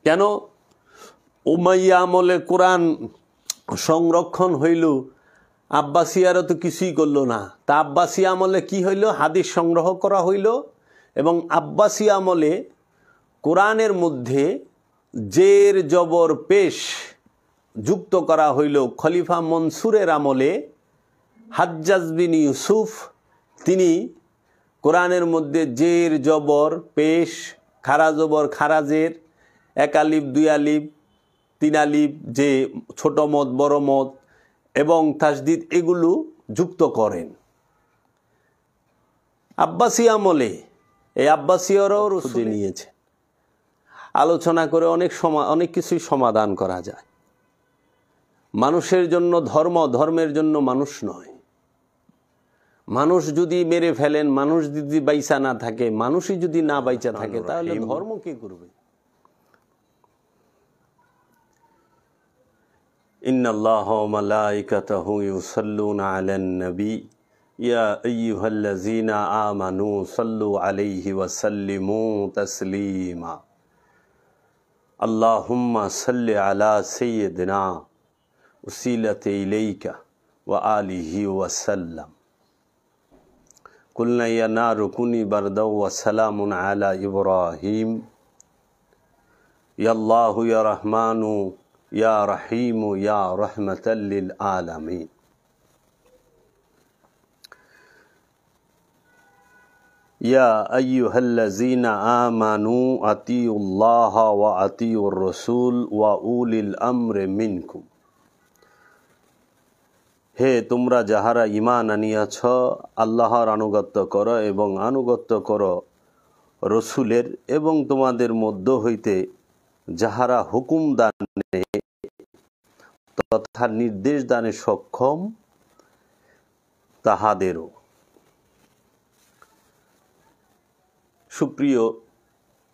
কেন উমাইয়া আমলে কোরআন সংরক্ষণ হইল, আব্বাসিয়ারা তো কিছুই করলো না। তা আব্বাসিয়া আমলে কি হইল? হাদিস সংগ্রহ করা হইল এবং আব্বাসিয়া আমলে কোরআনের মধ্যে জের জবর পেশ যুক্ত করা হইল। খলিফা মনসুরের আমলে হাজ্জাজ বিন ইউসুফ তিনি কোরআনের মধ্যে জের জবর পেশ, খারা জবর খারাজের, এক আলিফ দুই আলিফ তিন আলিফ, যে ছোট মত বড় মত এবং তাসদিদ এগুলো যুক্ত করেন। আব্বাসী আমলে এই আব্বাসীয়রাও রসুল নিয়েছে। আলোচনা করে অনেক কিছুই সমাধান করা যায়। মানুষের জন্য ধর্ম, ধর্মের জন্য মানুষ নয়। মানুষ যদি মেরে ফেলেন, মানুষ যদি বাইচা না থাকে, মানুষই যদি না বাইচা থাকে, তাহলে ধর্ম কি করবে? ইন্নাল্লাহা ওয়া মালাইকাতাহু ইউসাল্লুনা আলান নবী ইয়া আইয়ুহাল্লাযীনা আমানু সাল্লু আলাইহি ওয়া সাল্লিমু তাসলিমা। আল্লাহুম্মা সাল্লি আলা সাইয়্যিদিনা উসিলাতি ইলাইকা ওয়া আলিহি ওয়া সাল্লাম। কুলনা ইয়া নারু কুনি বারদাও ওয়া সালামুন আলা ইব্রাহিম। ইয়া আল্লাহু ইয়া রহমানু ইয়া রহিমু ইয়া রাহমাতাল লিল আলামিন। ইয়া আইয়ুহাল্লাযীনা আমানু আতিউল্লাহা ওয়া আতিউর রাসূল ওয়া উলিল আমরি মিনকুম। হে তোমরা যাহারা ঈমান আনিয়াছ, আল্লাহর আনুগত্য করো এবং আনুগত্য করো রসুলের, এবং তোমাদের মধ্য হইতে যাহারা হুকুম দানে তথা নির্দেশ দানে সক্ষম তাহাদেরও। সুপ্রিয়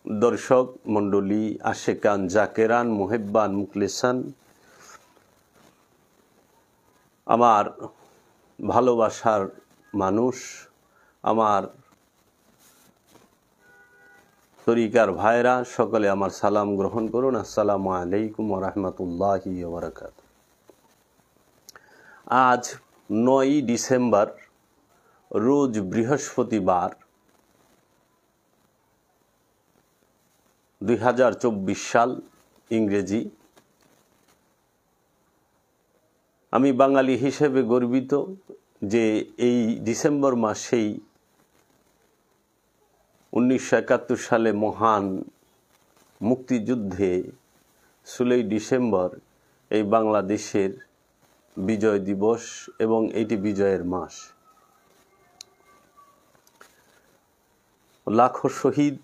দর্শক মণ্ডলী, আশেকান, জাকেরান, মুহিব্বান, মুখলিসান, আমার ভালোবাসার মানুষ, আমার তরিকার ভাইরা, সকলে আমার সালাম গ্রহণ করুন। আসসালামু আলাইকুম ওয়া রাহমাতুল্লাহি ওয়া বারাকাতুহু। আজ 9 ডিসেম্বর, রোজ বৃহস্পতিবার, 2024 সাল ইংরেজি। আমি বাঙালি হিসেবে গর্বিত যে এই ডিসেম্বর মাসেই 1971 সালে মহান মুক্তিযুদ্ধে 16 ডিসেম্বর এই বাংলাদেশের বিজয় দিবস এবং এটি বিজয়ের মাস। লাখো শহীদ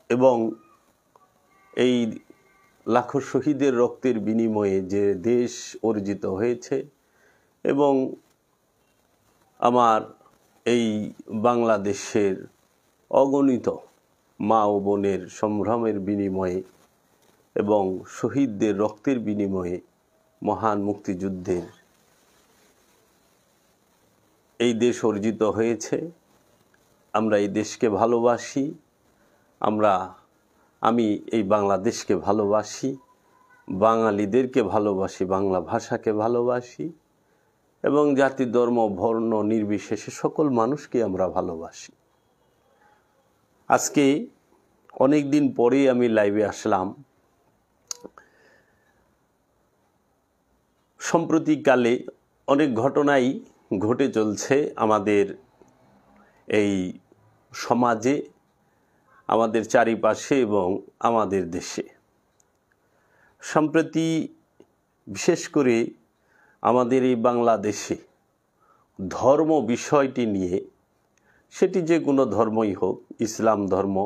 এবং এই লাখো শহীদের রক্তের বিনিময়ে যে দেশ অর্জিত হয়েছে এবং আমার এই বাংলাদেশের অগণিত মা ও বোনের সংগ্রামের বিনিময়ে এবং শহীদদের রক্তের বিনিময়ে মহান মুক্তিযুদ্ধের এই দেশ অর্জিত হয়েছে। আমরা এই দেশকে ভালোবাসি, আমি এই বাংলাদেশকে ভালোবাসি, বাঙালিদেরকে ভালোবাসি, বাংলা ভাষাকে ভালোবাসি এবং জাতি ধর্ম বর্ণ নির্বিশেষে সকল মানুষকে আমরা ভালোবাসি। আজকে অনেক দিন পরেই আমি লাইভে আসলাম। সম্প্রতিকালে অনেক ঘটনাই ঘটে চলছে আমাদের এই সমাজে, আমাদের চারিপাশে এবং আমাদের দেশে। সম্প্রতি বিশেষ করে আমাদের এই বাংলাদেশে ধর্ম বিষয়টি নিয়ে, সেটি যে কোনো ধর্মই হোক, ইসলাম ধর্ম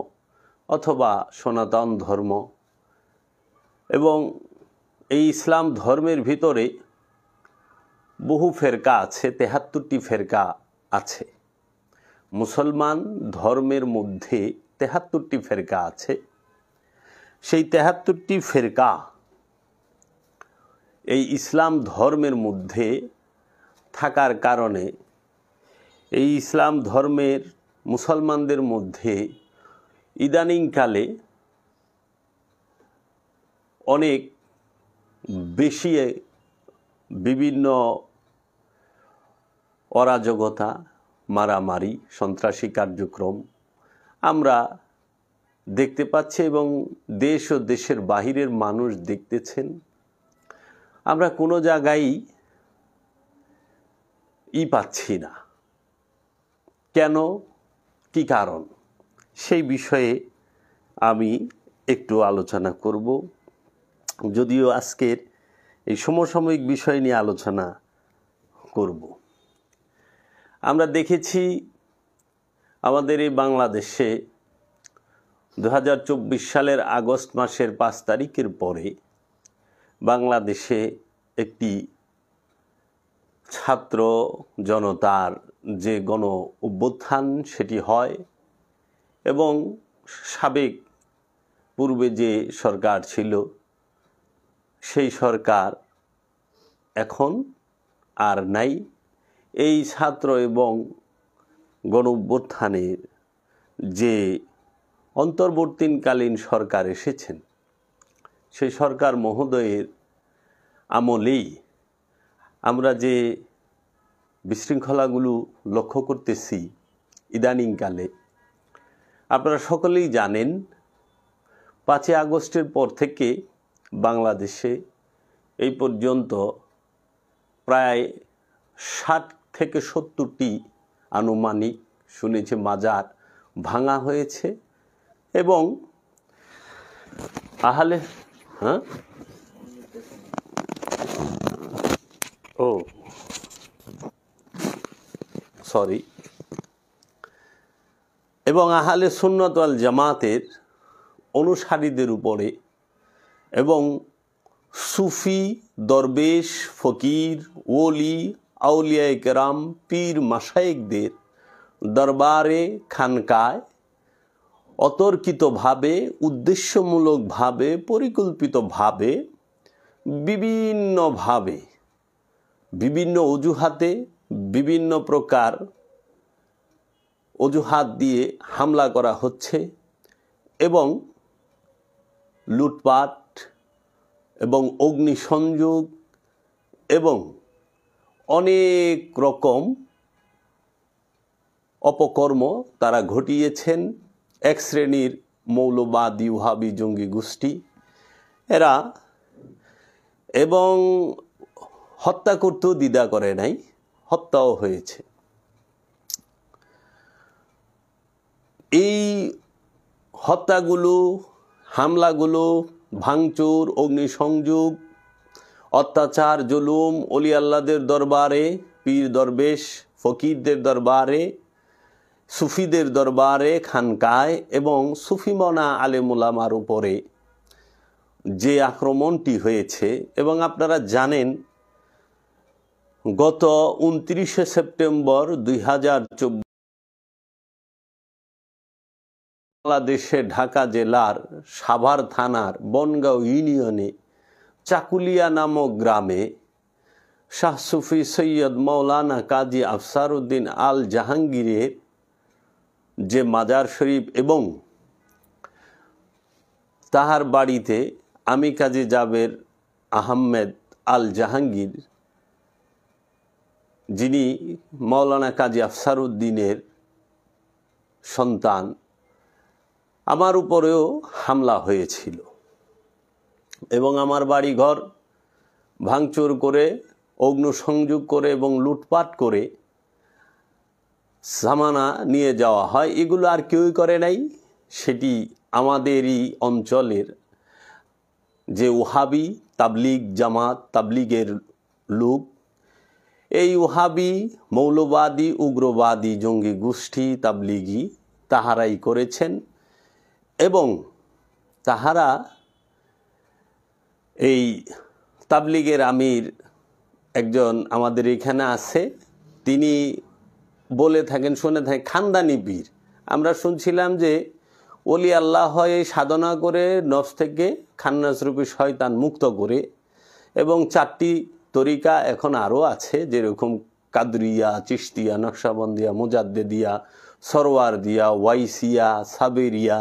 অথবা সনাতন ধর্ম, এবং এই ইসলাম ধর্মের ভিতরে বহু ফেরকা আছে, 73টি ফেরকা আছে। মুসলমান ধর্মের মধ্যে 73টি ফেরকা আছে। সেই 73টি ফেরকা এই ইসলাম ধর্মের মধ্যে থাকার কারণে এই ইসলাম ধর্মের মুসলমানদের মধ্যে ইদানিংকালে অনেক বেশি বিভিন্ন অরাজকতা, মারামারি, সন্ত্রাসী কার্যক্রম আমরা দেখতে পাচ্ছি এবং দেশ ও দেশের বাহিরের মানুষ দেখতেছেন। আমরা কোনো জায়গায় পাচ্ছি না। কেন, কি কারণ, সেই বিষয়ে আমি একটু আলোচনা করব। যদিও আজকের এই সমসাময়িক বিষয় নিয়ে আলোচনা করব। আমরা দেখেছি আমাদের এই বাংলাদেশে 2024 সালের আগস্ট মাসের 5 তারিখের পরে বাংলাদেশে একটি ছাত্র জনতার যে গণ অভ্যুত্থান সেটি হয় এবং সাবেক পূর্বে যে সরকার ছিল সেই সরকার এখন আর নাই। এই ছাত্র এবং গণ অভ্যুত্থানের যে অন্তর্বর্তীকালীন সরকার এসেছেন সেই সরকার মহোদয়ের আমলেই আমরা যে বিশৃঙ্খলাগুলো লক্ষ্য করতেছি ইদানিংকালে। আপনারা সকলেই জানেন 5 আগস্টের পর থেকে বাংলাদেশে এই পর্যন্ত প্রায় 60 থেকে 70টি আনুমানিক শুনেছি মাজার ভাঙা হয়েছে এবং আহলে সুন্নাত ওয়াল জামাতের অনুসারীদের উপরে এবং সুফি, দরবেশ, ফকির, ওলি, আউলিয়ায়ে কেরাম, পীর, মাশায়েখদের দরবারে, খানকায় অতর্কিতভাবে, উদ্দেশ্যমূলকভাবে, পরিকল্পিতভাবে, বিভিন্নভাবে, বিভিন্ন অজুহাতে, বিভিন্ন প্রকার অজুহাত দিয়ে হামলা করা হচ্ছে এবং লুটপাট এবং অগ্নিসংযোগ এবং অনেক রকম অপকর্ম তারা ঘটিয়েছেন। এক শ্রেণীর মৌলবাদী ওয়াহাবি জঙ্গি গোষ্ঠী এরা, এবং হত্যা করতেও দ্বিধা করে নাই, হত্যাও হয়েছে। এই হত্যাগুলো, হামলাগুলো, ভাঙচুর, অগ্নিসংযোগ, অত্যাচার, জুলুম ওলি আল্লাহদের দরবারে, পীর, দরবেশ, ফকিরদের দরবারে, সুফিদের দরবারে, খানকায় এবং সুফিমনা আলেম উলামার উপরে যে আক্রমণটি হয়েছে, এবং আপনারা জানেন গত 29 সেপ্টেম্বর 2024 বাংলাদেশে ঢাকা জেলার সাভার থানার বনগাঁও ইউনিয়নে চাকুলিয়া নামক গ্রামে শাহ সুফি সৈয়দ মৌলানা কাজী আফসারউদ্দিন আল জাহাঙ্গীরের যে মাজার শরীফ এবং তাহার বাড়িতে আমি কাজী জাবের আহমেদ আল জাহাঙ্গীর, যিনি মৌলানা কাজী আফসারউদ্দিনের সন্তান, আমার উপরেও হামলা হয়েছিল এবং আমার বাড়ি ঘর ভাঙচুর করে, অগ্নিসংযোগ করে এবং লুটপাট করে সামানা নিয়ে যাওয়া হয়। এগুলো আর কেউই করে নাই, সেটি আমাদেরই অঞ্চলের যে ওহাবি তাবলিগ জামাত, তাবলিগের লোক, এই ওহাবি মৌলবাদী উগ্রবাদী জঙ্গি গোষ্ঠী তাবলিগি তাহারাই করেছেন। এবং তাহারা এই তাবলিগের আমির একজন আমাদের এখানে আছে, তিনি বলে থাকেন, শুনে থাকেন খানদানি পীর। আমরা শুনছিলাম যে ওলি আল্লাহ হয় সাধনা করে নফস থেকে খান্নাসরূপী শয়তান মুক্ত করে, এবং 4টি তরিকা এখন আরও আছে, যেরকম কাদরিয়া, চিশতিয়া, নকশাবন্দিয়া, মুজাদ্দেদিয়া, সরওয়ার দিয়া, ওয়াইসিয়া, সাবেরিয়া,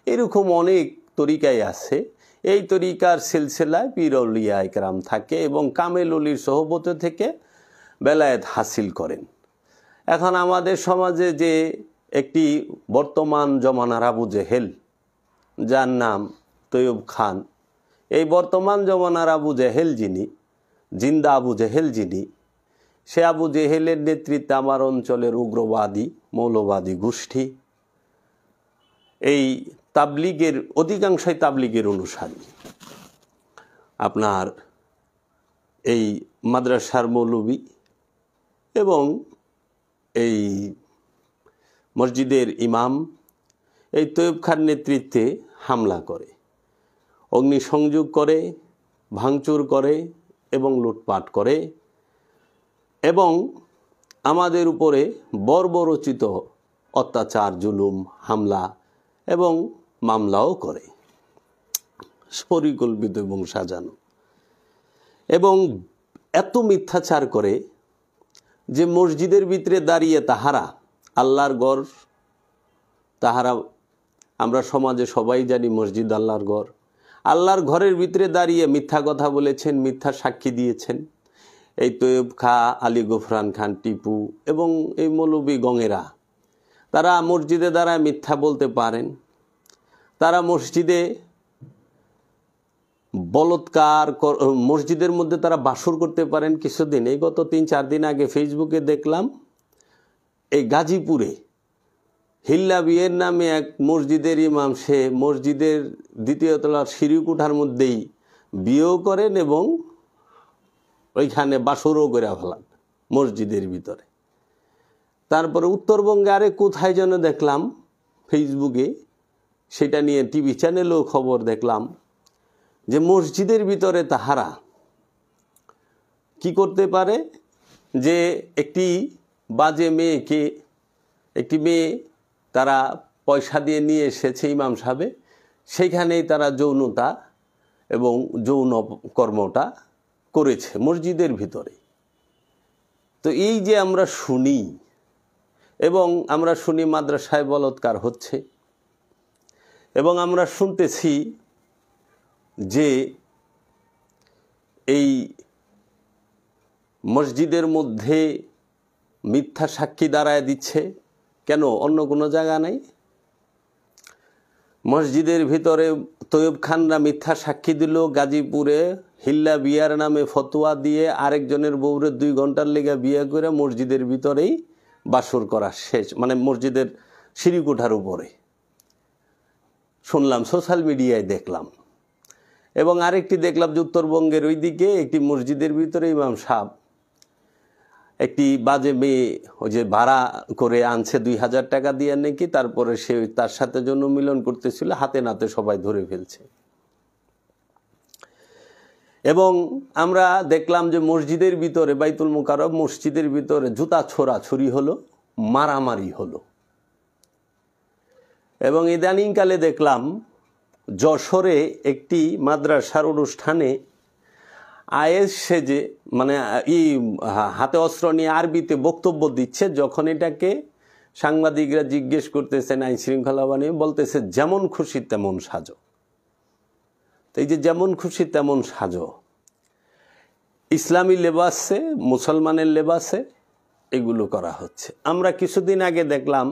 এরকম অনেক তরিকায় আছে, এই তরিকার সিলসিলায় পীর আউলিয়া ইকরাম থাকে এবং কামেল অলির সোহবত থেকে বেলায়েত হাসিল করেন। এখন আমাদের সমাজে যে একটি বর্তমান জমানার আবু জেহেল, যার নাম তৈয়ব খান, এই বর্তমান জমানার আবু জেহেল যিনি, জিন্দা আবু জেহেল যিনি, সে আবু জেহেলের নেতৃত্বে আমার অঞ্চলের উগ্রবাদী মৌলবাদী গোষ্ঠী, এই তাবলিগের অধিকাংশই তাবলিগের অনুসারী, আপনার এই মাদ্রাসার মৌলবী এবং এই মসজিদের ইমাম এই তৈয়ব খান নেতৃত্বে হামলা করে, অগ্নিসংযোগ করে, ভাঙচুর করে এবং লুটপাট করে এবং আমাদের উপরে বর্বরচিত অত্যাচার, জুলুম, হামলা এবং মামলাও করে, পরিকল্পিত এবং সাজানো। এবং এত মিথ্যাচার করে যে মসজিদের ভিতরে দাঁড়িয়ে তাহারা আল্লাহর ঘর, তাহারা আমরা সমাজে সবাই জানি মসজিদ আল্লাহর ঘর, আল্লাহর ঘরের ভিতরে দাঁড়িয়ে মিথ্যা কথা বলেছেন, মিথ্যা সাক্ষী দিয়েছেন। এই তৈয়ব খা, আলী গফরান খান, টিপু এবং এই মৌলবী গঙেরা, তারা মসজিদে দ্বারা মিথ্যা বলতে পারেন। তারা মসজিদে বলৎকার, মসজিদের মধ্যে তারা বাসর করতে পারেন। কিছুদিন, এই গত 3-4 দিন আগে ফেসবুকে দেখলাম, এই গাজীপুরে হিল্লা বিয়ের নামে এক মসজিদের ইমাম, সে মসজিদের 2য় তলার সিঁড়িকুঠার মধ্যেই বিয়েও করেন এবং ওইখানে বাসরও করে ফেলান মসজিদের ভিতরে। তারপরে উত্তরবঙ্গে আরে কোথায় যেন দেখলাম ফেসবুকে, সেটা নিয়ে টিভি চ্যানেলেও খবর দেখলাম যে মসজিদের ভিতরে তাহারা কি করতে পারে, যে একটি বাজে মেয়েকে, একটি মেয়ে তারা পয়সা দিয়ে নিয়ে এসেছে ইমাম সাহেবে, সেইখানেই তারা যৌনতা এবং যৌন কর্মটা করেছে মসজিদের ভিতরে। তো এই যে আমরা শুনি, এবং আমরা শুনি মাদ্রাসায় বলৎকার হচ্ছে, এবং আমরা শুনতেছি যে এই মসজিদের মধ্যে মিথ্যা সাক্ষী দাঁড়ায় দিচ্ছে। কেন অন্য কোনো জায়গা নাই? মসজিদের ভিতরে তৈয়ব খানরা মিথ্যা সাক্ষী দিল, গাজীপুরে হিল্লা বিয়ার নামে ফতোয়া দিয়ে আরেকজনের বউরে 2 ঘন্টার লেগে বিয়ে করে মসজিদের ভিতরেই বাসর করা শেষ, মানে মসজিদের সিঁড়িকুঠার উপরে শুনলাম, সোশ্যাল মিডিয়ায় দেখলাম। এবং আরেকটি দেখলাম যে উত্তরবঙ্গের ওইদিকে একটি মসজিদের ভিতরে ইমাম সাহেব একটি বাজে মেয়ে, ওই যে ভাড়া করে আনছে 2000 টাকা দিয়ে নাকি, তারপরে সে তার সাথে জন্য মিলন করতেছিল, হাতে নাতে সবাই ধরে ফেলছে। এবং আমরা দেখলাম যে মসজিদের ভিতরে, বাইতুল মুকাররম মসজিদের ভিতরে জুতা ছোড়াছুরি হলো, মারামারি হলো। এবং ইদানিংকালে দেখলাম যশোরে একটি মাদ্রাসার অনুষ্ঠানে আয়েস সেজে, মানে হাতে অস্ত্র নিয়ে আরবিতে বক্তব্য দিচ্ছে, যখন এটাকে সাংবাদিকরা জিজ্ঞেস করতেছেন আইন শৃঙ্খলা বানিয়ে, বলতেছে যেমন খুশি তেমন সাজো। তো এই যে যেমন খুশি তেমন সাজো, ইসলামী লেবাসে, মুসলমানের লেবাসে এগুলো করা হচ্ছে। আমরা কিছুদিন আগে দেখলাম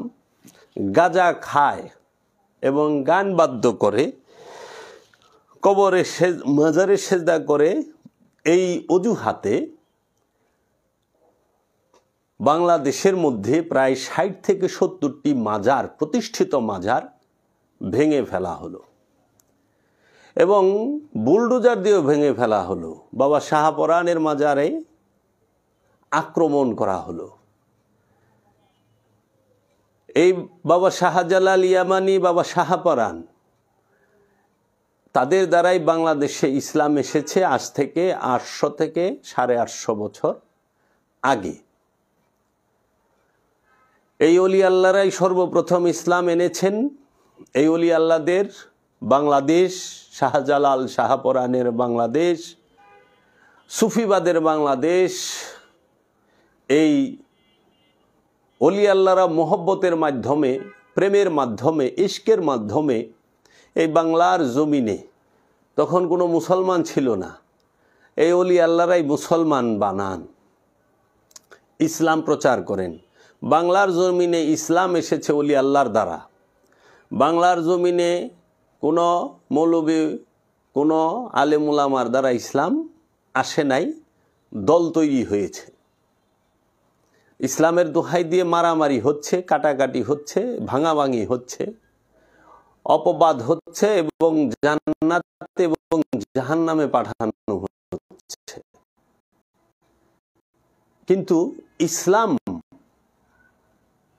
গাঁজা খায় এবং গান বাদ্য করে, কবরে মাজারে সেজদা করে, এই অজুহাতে বাংলাদেশের মধ্যে প্রায় 60 থেকে 70টি মাজার, প্রতিষ্ঠিত মাজার ভেঙে ফেলা হলো এবং বুলডোজার দিয়েও ভেঙে ফেলা হলো। বাবা শাহপরানের মাজারে আক্রমণ করা হলো। এই বাবা শাহজালাল ইয়ামানি, বাবা শাহপরান, তাদের দ্বারাই বাংলাদেশে ইসলাম এসেছে আজ থেকে 800 থেকে 850 বছর আগে। এই অলি আল্লাহরাই সর্বপ্রথম ইসলাম এনেছেন। এই অলি আল্লাহদের বাংলাদেশ, শাহজালাল শাহপরানের বাংলাদেশ, সুফিবাদের বাংলাদেশ, এই অলি আল্লাহরা মোহব্বতের মাধ্যমে, প্রেমের মাধ্যমে, ইশকের মাধ্যমে এই বাংলার জমিনে তখন কোনো মুসলমান ছিল না, এই অলি আল্লাহরাই মুসলমান বানান, ইসলাম প্রচার করেন। বাংলার জমিনে ইসলাম এসেছে অলি আল্লাহর দ্বারা। বাংলার জমিনে কোনো মৌলবী, কোনো আলেম উলামার দ্বারা ইসলাম আসে নাই, দল তৈরি হয়েছে। ইসলামের দোহাই দিয়ে মারামারি হচ্ছে, কাটাকাটি হচ্ছে, ভাঙাভাঙি হচ্ছে, অপবাদ হচ্ছে এবং জান্নাতে এবং জাহান্নামে পাঠানো হচ্ছে। কিন্তু ইসলাম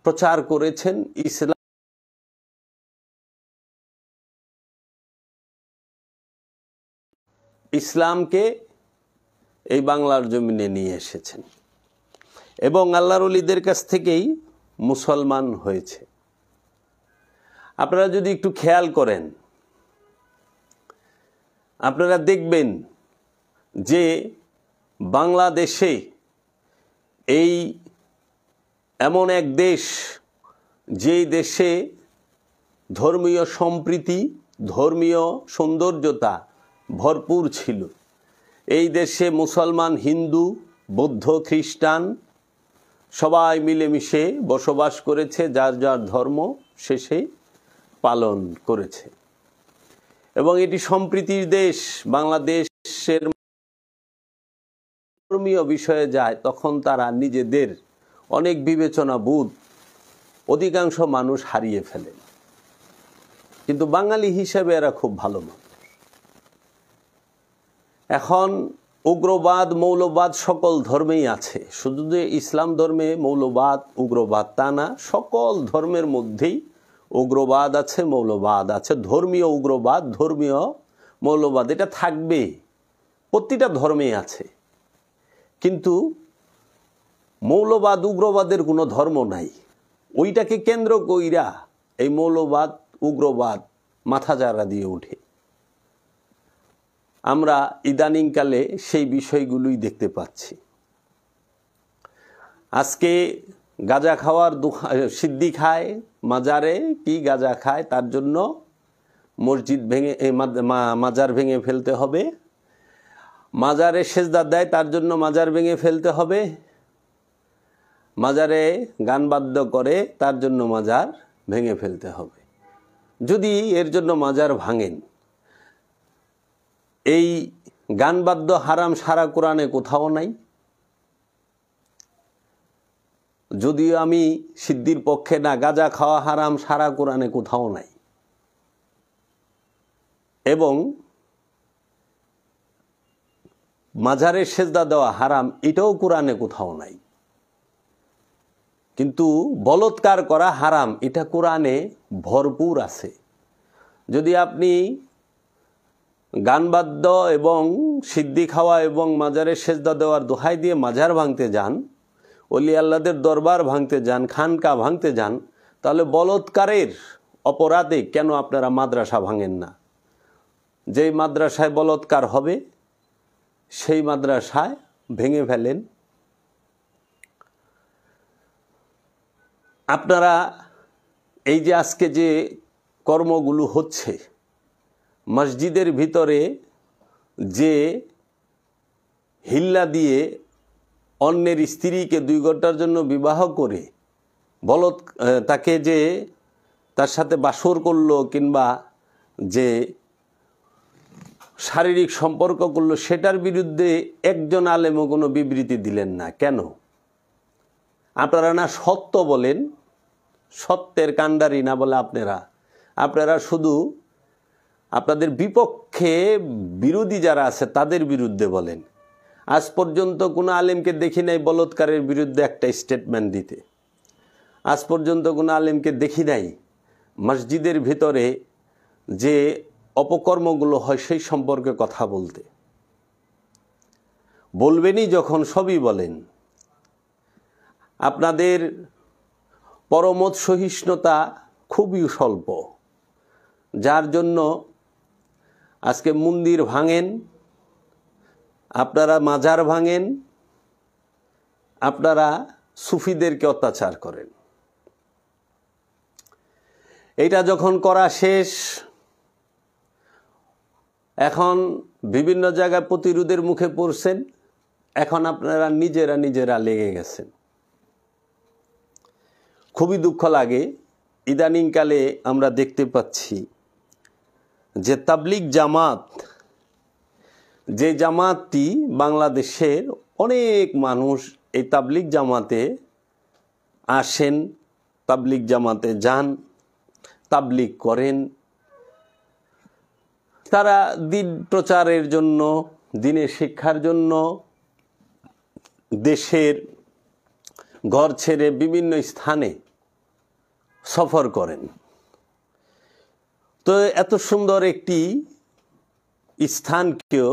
প্রচার করেছেন, ইসলামকে এই বাংলার জমিনে নিয়ে এসেছেন এবং আল্লাহর ওলিদের কাছ থেকেই মুসলমান হয়েছে। আপনারা যদি একটু খেয়াল করেন, আপনারা দেখবেন যে বাংলাদেশে এই এমন এক দেশ, যেই দেশে ধর্মীয় সম্প্রীতি, ধর্মীয় সৌন্দর্যতা ভরপুর ছিল। এই দেশে মুসলমান, হিন্দু, বৌদ্ধ, খ্রিস্টান সবাই মিলেমিশে বসবাস করেছে, যার যার ধর্ম শেষে পালন করেছে এবং এটি সম্প্রীতির দেশ। বাংলাদেশের ধর্মীয় বিষয়ে যায় তখন তারা নিজেদের অনেক বিবেচনা বোধ অধিকাংশ মানুষ হারিয়ে ফেলেন, কিন্তু বাঙালি হিসেবে এরা খুব ভালো মানুষ। এখন উগ্রবাদ, মৌলবাদ সকল ধর্মেই আছে, শুধু যে ইসলাম ধর্মে মৌলবাদ, উগ্রবাদ তা না, সকল ধর্মের মধ্যেই উগ্রবাদ আছে, মৌলবাদ আছে। ধর্মীয় উগ্রবাদ, ধর্মীয় মৌলবাদ এটা থাকবে, প্রতিটা ধর্মেই আছে। কিন্তু মৌলবাদ, উগ্রবাদের কোনো ধর্ম নাই। ওইটাকে কেন্দ্র কইরা এই মৌলবাদ, উগ্রবাদ মাথাচাড়া দিয়ে ওঠে। আমরা ইদানিংকালে সেই বিষয়গুলোই দেখতে পাচ্ছি। আজকে গাঁজা খাওয়ার সিদ্ধি খায়, মাজারে কি গাঁজা খায়, তার জন্য মসজিদ ভেঙে, মাজার ভেঙে ফেলতে হবে। মাজারে সেজদা দেয়, তার জন্য মাজার ভেঙে ফেলতে হবে। মাজারে গান বাদ্য করে, তার জন্য মাজার ভেঙে ফেলতে হবে। যদি এর জন্য মাজার ভাঙেন, এই গান বাদ্য হারাম সারা কোরআনে কোথাও নাই। যদিও আমি সিদ্ধির পক্ষে না, গাঁজা খাওয়া হারাম সারা কোরআনে কোথাও নাই এবং মাজারে সেজদা দেওয়া হারাম এটাও কোরআনে কোথাও নাই। কিন্তু বলৎকার করা হারাম এটা কোরআনে ভরপুর আছে। যদি আপনি গানবাদ্য এবং সিদ্ধি খাওয়া এবং মাজারে সেজদা দেওয়ার দোহাই দিয়ে মাজার ভাঙতে যান, অলি আল্লাহদের দরবার ভাঙতে যান, খানকা ভাঙতে যান, তাহলে বলৎকারের অপরাধে কেন আপনারা মাদ্রাসা ভাঙেন না? যেই মাদ্রাসায় বলৎকার হবে সেই মাদ্রাসায় ভেঙে ফেলেন। আপনারা এই যে আজকে যে কর্মগুলো হচ্ছে, মসজিদের ভিতরে যে হিল্লা দিয়ে অন্যের স্ত্রীকে 2 ঘন্টার জন্য বিবাহ করে তাকে যে তার সাথে বাসর করলো কিংবা যে শারীরিক সম্পর্ক করলো, সেটার বিরুদ্ধে একজন আলেমও কোনো বিবৃতি দিলেন না। কেন? আপনারা না সত্য বলেন, সত্যের কাণ্ডারি না বলে আপনারা শুধু আপনাদের বিপক্ষে বিরোধী যারা আছে তাদের বিরুদ্ধে বলেন। আজ পর্যন্ত কোনো আলেমকে দেখি নাই বলৎকারের বিরুদ্ধে একটা স্টেটমেন্ট দিতে। আজ পর্যন্ত কোনো আলেমকে দেখি নাই মসজিদের ভিতরে যে অপকর্মগুলো হয় সেই সম্পর্কে কথা বলতে। বলবেনই যখন সবই বলেন। আপনাদের পরমত সহিষ্ণুতা খুবই স্বল্প, যার জন্য আজকে মন্দির ভাঙেন, আপনারা মাজার ভাঙেন, আপনারা সুফিদেরকে অত্যাচার করেন। এটা যখন করা শেষ, এখন বিভিন্ন জায়গায় প্রতিরোধের মুখে পড়ছেন, এখন আপনারা নিজেরা লেগে গেছেন। খুবই দুঃখ লাগে, ইদানিংকালে আমরা দেখতে পাচ্ছি যে তাবলিগ জামাত, যে জামাতটি বাংলাদেশের অনেক মানুষ এই তাবলিগ জামাতে আসেন, তাবলিগ জামাতে যান, তাবলিগ করেন। তারা দিন প্রচারের জন্য, দিনের শিক্ষার জন্য দেশের ঘর ছেড়ে বিভিন্ন স্থানে সফর করেন। তো এত সুন্দর একটি স্থানকেও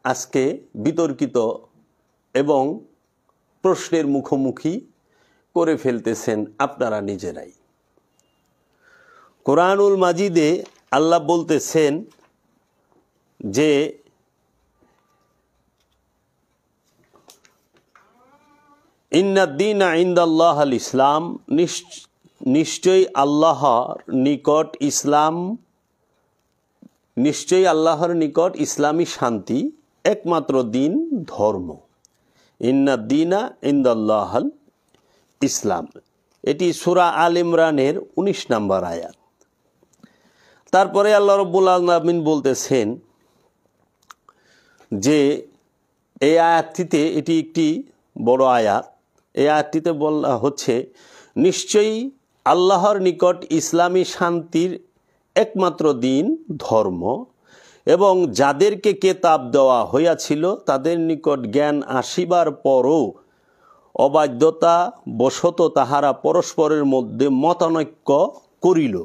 আজকে বিতর্কিত এবং প্রশ্নের মুখোমুখি করে ফেলতেছেন আপনারা নিজেরাই। কোরআনুল মাজিদে আল্লাহ বলতেছেন যে ইন্নাদ্দীনা ইনদাল্লাহিল ইসলাম, নিশ্চয়ই আল্লাহর নিকট ইসলাম, নিশ্চয়ই আল্লাহর নিকট ইসলামী শান্তি একমাত্র দিন, ধর্ম। ইন্নাদ্দীনা ইনদাল্লাহিল ইসলাম, এটি সূরা আল ইমরানের 19 নম্বর আয়াত। তারপরে আল্লাহ রাব্বুল আলামিন বলতেছেন যে এই আয়াতটিতে, এটি একটি বড় আয়াত, এই আয়াতটিতে বলা হচ্ছে নিশ্চয়ই আল্লাহর নিকট ইসলামী শান্তির একমাত্র দিন, ধর্ম, এবং যাদেরকে কেতাব দেওয়া হইয়াছিল তাদের নিকট জ্ঞান আসিবার পরও অবাধ্যতা বশত তাহারা পরস্পরের মধ্যে মতানৈক্য করিল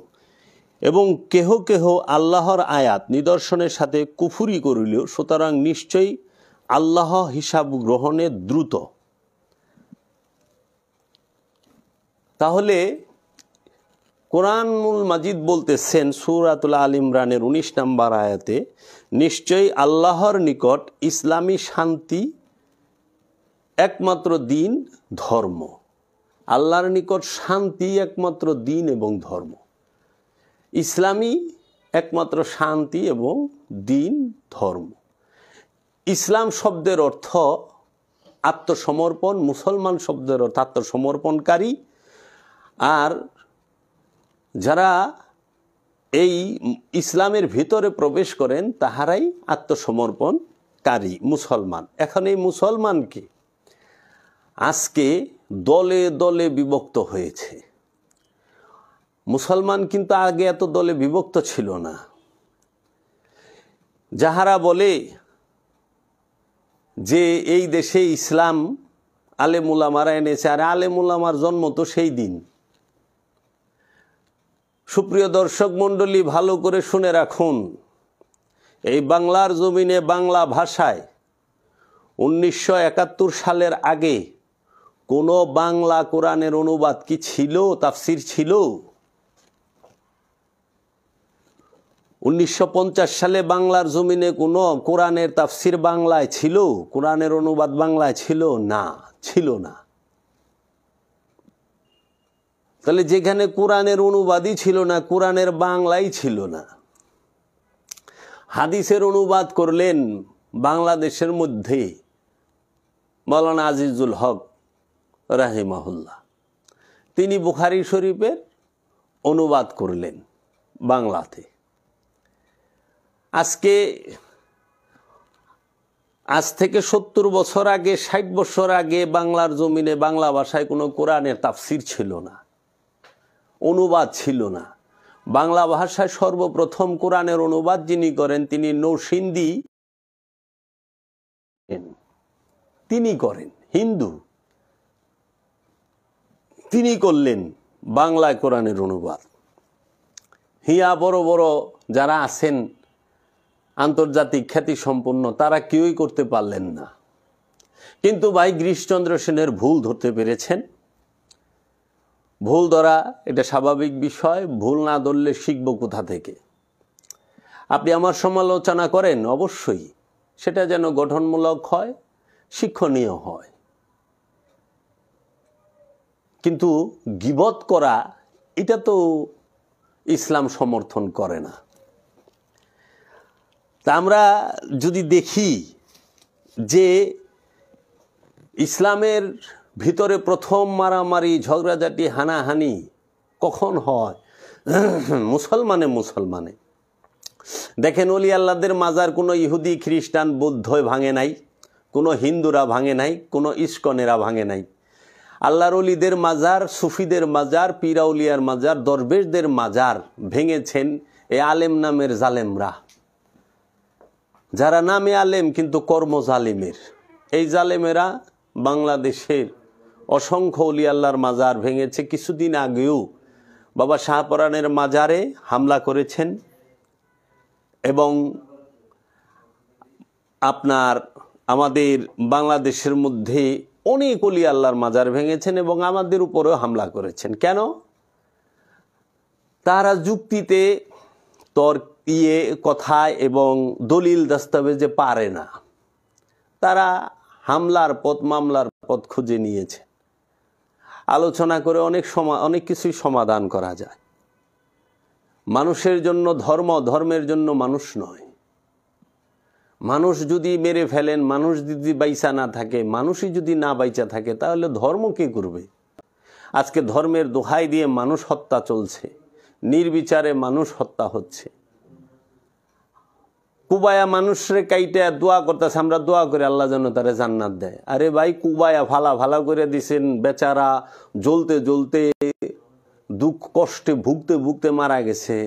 এবং কেহ কেহ আল্লাহর আয়াত নিদর্শনের সাথে কুফরি করিল। সুতরাং নিশ্চয়ই আল্লাহ হিসাব গ্রহণে দ্রুত। তাহলে কোরআনুল মাজিদ বলতেছেন সূরাতুল আল ইমরানের 19 নম্বর আয়াতে, নিশ্চয়ই আল্লাহর নিকট ইসলামী শান্তি একমাত্র দিন, ধর্ম। আল্লাহর নিকট শান্তি একমাত্র দিন এবং ধর্ম। ইসলামী একমাত্র শান্তি এবং দিন, ধর্ম। ইসলাম শব্দের অর্থ আত্মসমর্পণ, মুসলমান শব্দের অর্থ আত্মসমর্পণকারী। আর যারা এই ইসলামের ভিতরে প্রবেশ করেন তাহারাই আত্মসমর্পণকারী, মুসলমান। এখন এই মুসলমানকে আজকে দলে দলে বিভক্ত হয়েছে। মুসলমান কিন্তু আগে এত দলে বিভক্ত ছিল না। যাহারা বলে যে এই দেশে ইসলাম আলেম উলামারা এনেছে, আর আলেম উলামার জন্ম তো সেই দিন। সুপ্রিয় দর্শক মণ্ডলী, ভালো করে শুনে রাখুন, এই বাংলার জমিনে বাংলা ভাষায় 1971 সালের আগে কোনো বাংলা কোরআনের অনুবাদ কি ছিল, তাফসির ছিল? 1950 সালে বাংলার জমিনে কোনো কোরআনের তাফসির বাংলায় ছিল? কোরআনের অনুবাদ বাংলায় ছিল না, ছিল না। তাহলে যেখানে কোরআনের অনুবাদই ছিল না, কোরআনের বাংলাই ছিল না, হাদিসের অনুবাদ করলেন বাংলাদেশের মধ্যে মাওলানা আজিজুল হক রাহিমাহুল্লাহ। তিনি বুখারী শরীফের অনুবাদ করলেন বাংলাতে। আজ থেকে 70 বছর আগে, 60 বছর আগে বাংলার জমিনে বাংলা ভাষায় কোনো কোরআনের তাফসির ছিল না, অনুবাদ ছিল না। বাংলা ভাষায় সর্বপ্রথম কোরআনের অনুবাদ যিনি করেন তিনি নৌসিন্দি, তিনি করেন, হিন্দু। তিনি করলেন বাংলায় কোরআনের অনুবাদ। হিয়া বড় বড় যারা আছেন আন্তর্জাতিক খ্যাতি সম্পন্ন, তারা কেউই করতে পারলেন না। কিন্তু ভাই গিরিশচন্দ্র সেনের ভুল ধরতে পেরেছেন। ভুল ধরা এটা স্বাভাবিক বিষয়, ভুল না ধরলে শিখব কোথা থেকে? আপনি আমার সমালোচনা করেন, অবশ্যই সেটা যেন গঠনমূলক হয়, শিক্ষণীয় হয়। কিন্তু গীবত করা এটা তো ইসলাম সমর্থন করে না। তা আমরা যদি দেখি যে ইসলামের ভিতরে প্রথম মারামারি ঝগড়াঝাটি হানাহানি কখন হয়? মুসলমানে। দেখেন, অলি আল্লাহদের মাজার কোনো ইহুদি খ্রিস্টান বৌদ্ধই ভাঙে নাই, কোনো হিন্দুরা ভাঙে নাই, কোনো ইস্কনেরা ভাঙে নাই। আল্লাহর অলিদের মাজার, সুফিদের মাজার, পীরাউলিয়ার মাজার, দরবেশদের মাজার ভেঙেছেন এ আলেম নামের জালেমরা, যারা নামে আলেম কিন্তু কর্ম জালিমের। এই জালেমেরা বাংলাদেশের অসংখ্য অলি আল্লাহর মাজার ভেঙেছে। কিছুদিন আগেও বাবা শাহপরানের মাজারে হামলা করেছেন এবং আপনার আমাদের বাংলাদেশের মধ্যে অনেক অলি আল্লাহর মাজার ভেঙেছেন এবং আমাদের উপরেও হামলা করেছেন। কেন? তারা যুক্তিতে কথায় এবং দলিল দস্তাবেজে পারে না। তারা হামলার পথ, মামলার পথ খুঁজে নিয়েছে। আলোচনা করে অনেক কিছুই সমাধান করা যায়। মানুষের জন্য ধর্ম, ধর্মের জন্য মানুষ নয়। মানুষ যদি মেরে ফেলেন, মানুষ যদি বাইচা না থাকে, মানুষই যদি না বাইচা থাকে, তাহলে ধর্ম কে করবে? আজকে ধর্মের দোহাই দিয়ে মানুষ হত্যা চলছে, নির্বিচারে মানুষ হত্যা হচ্ছে। কুবায়া মানুষরে কাইটা দোয়া করতেছে, আমরা দোয়া করে আল্লাহ যেন তারে জান্নাত দেয়। আরে ভাই, কুবায়া ভালা করে দিছেন, বেচারা জ্বলতে জ্বলতে দুঃখ কষ্টে ভুগতে ভুগতে মারা গেছে,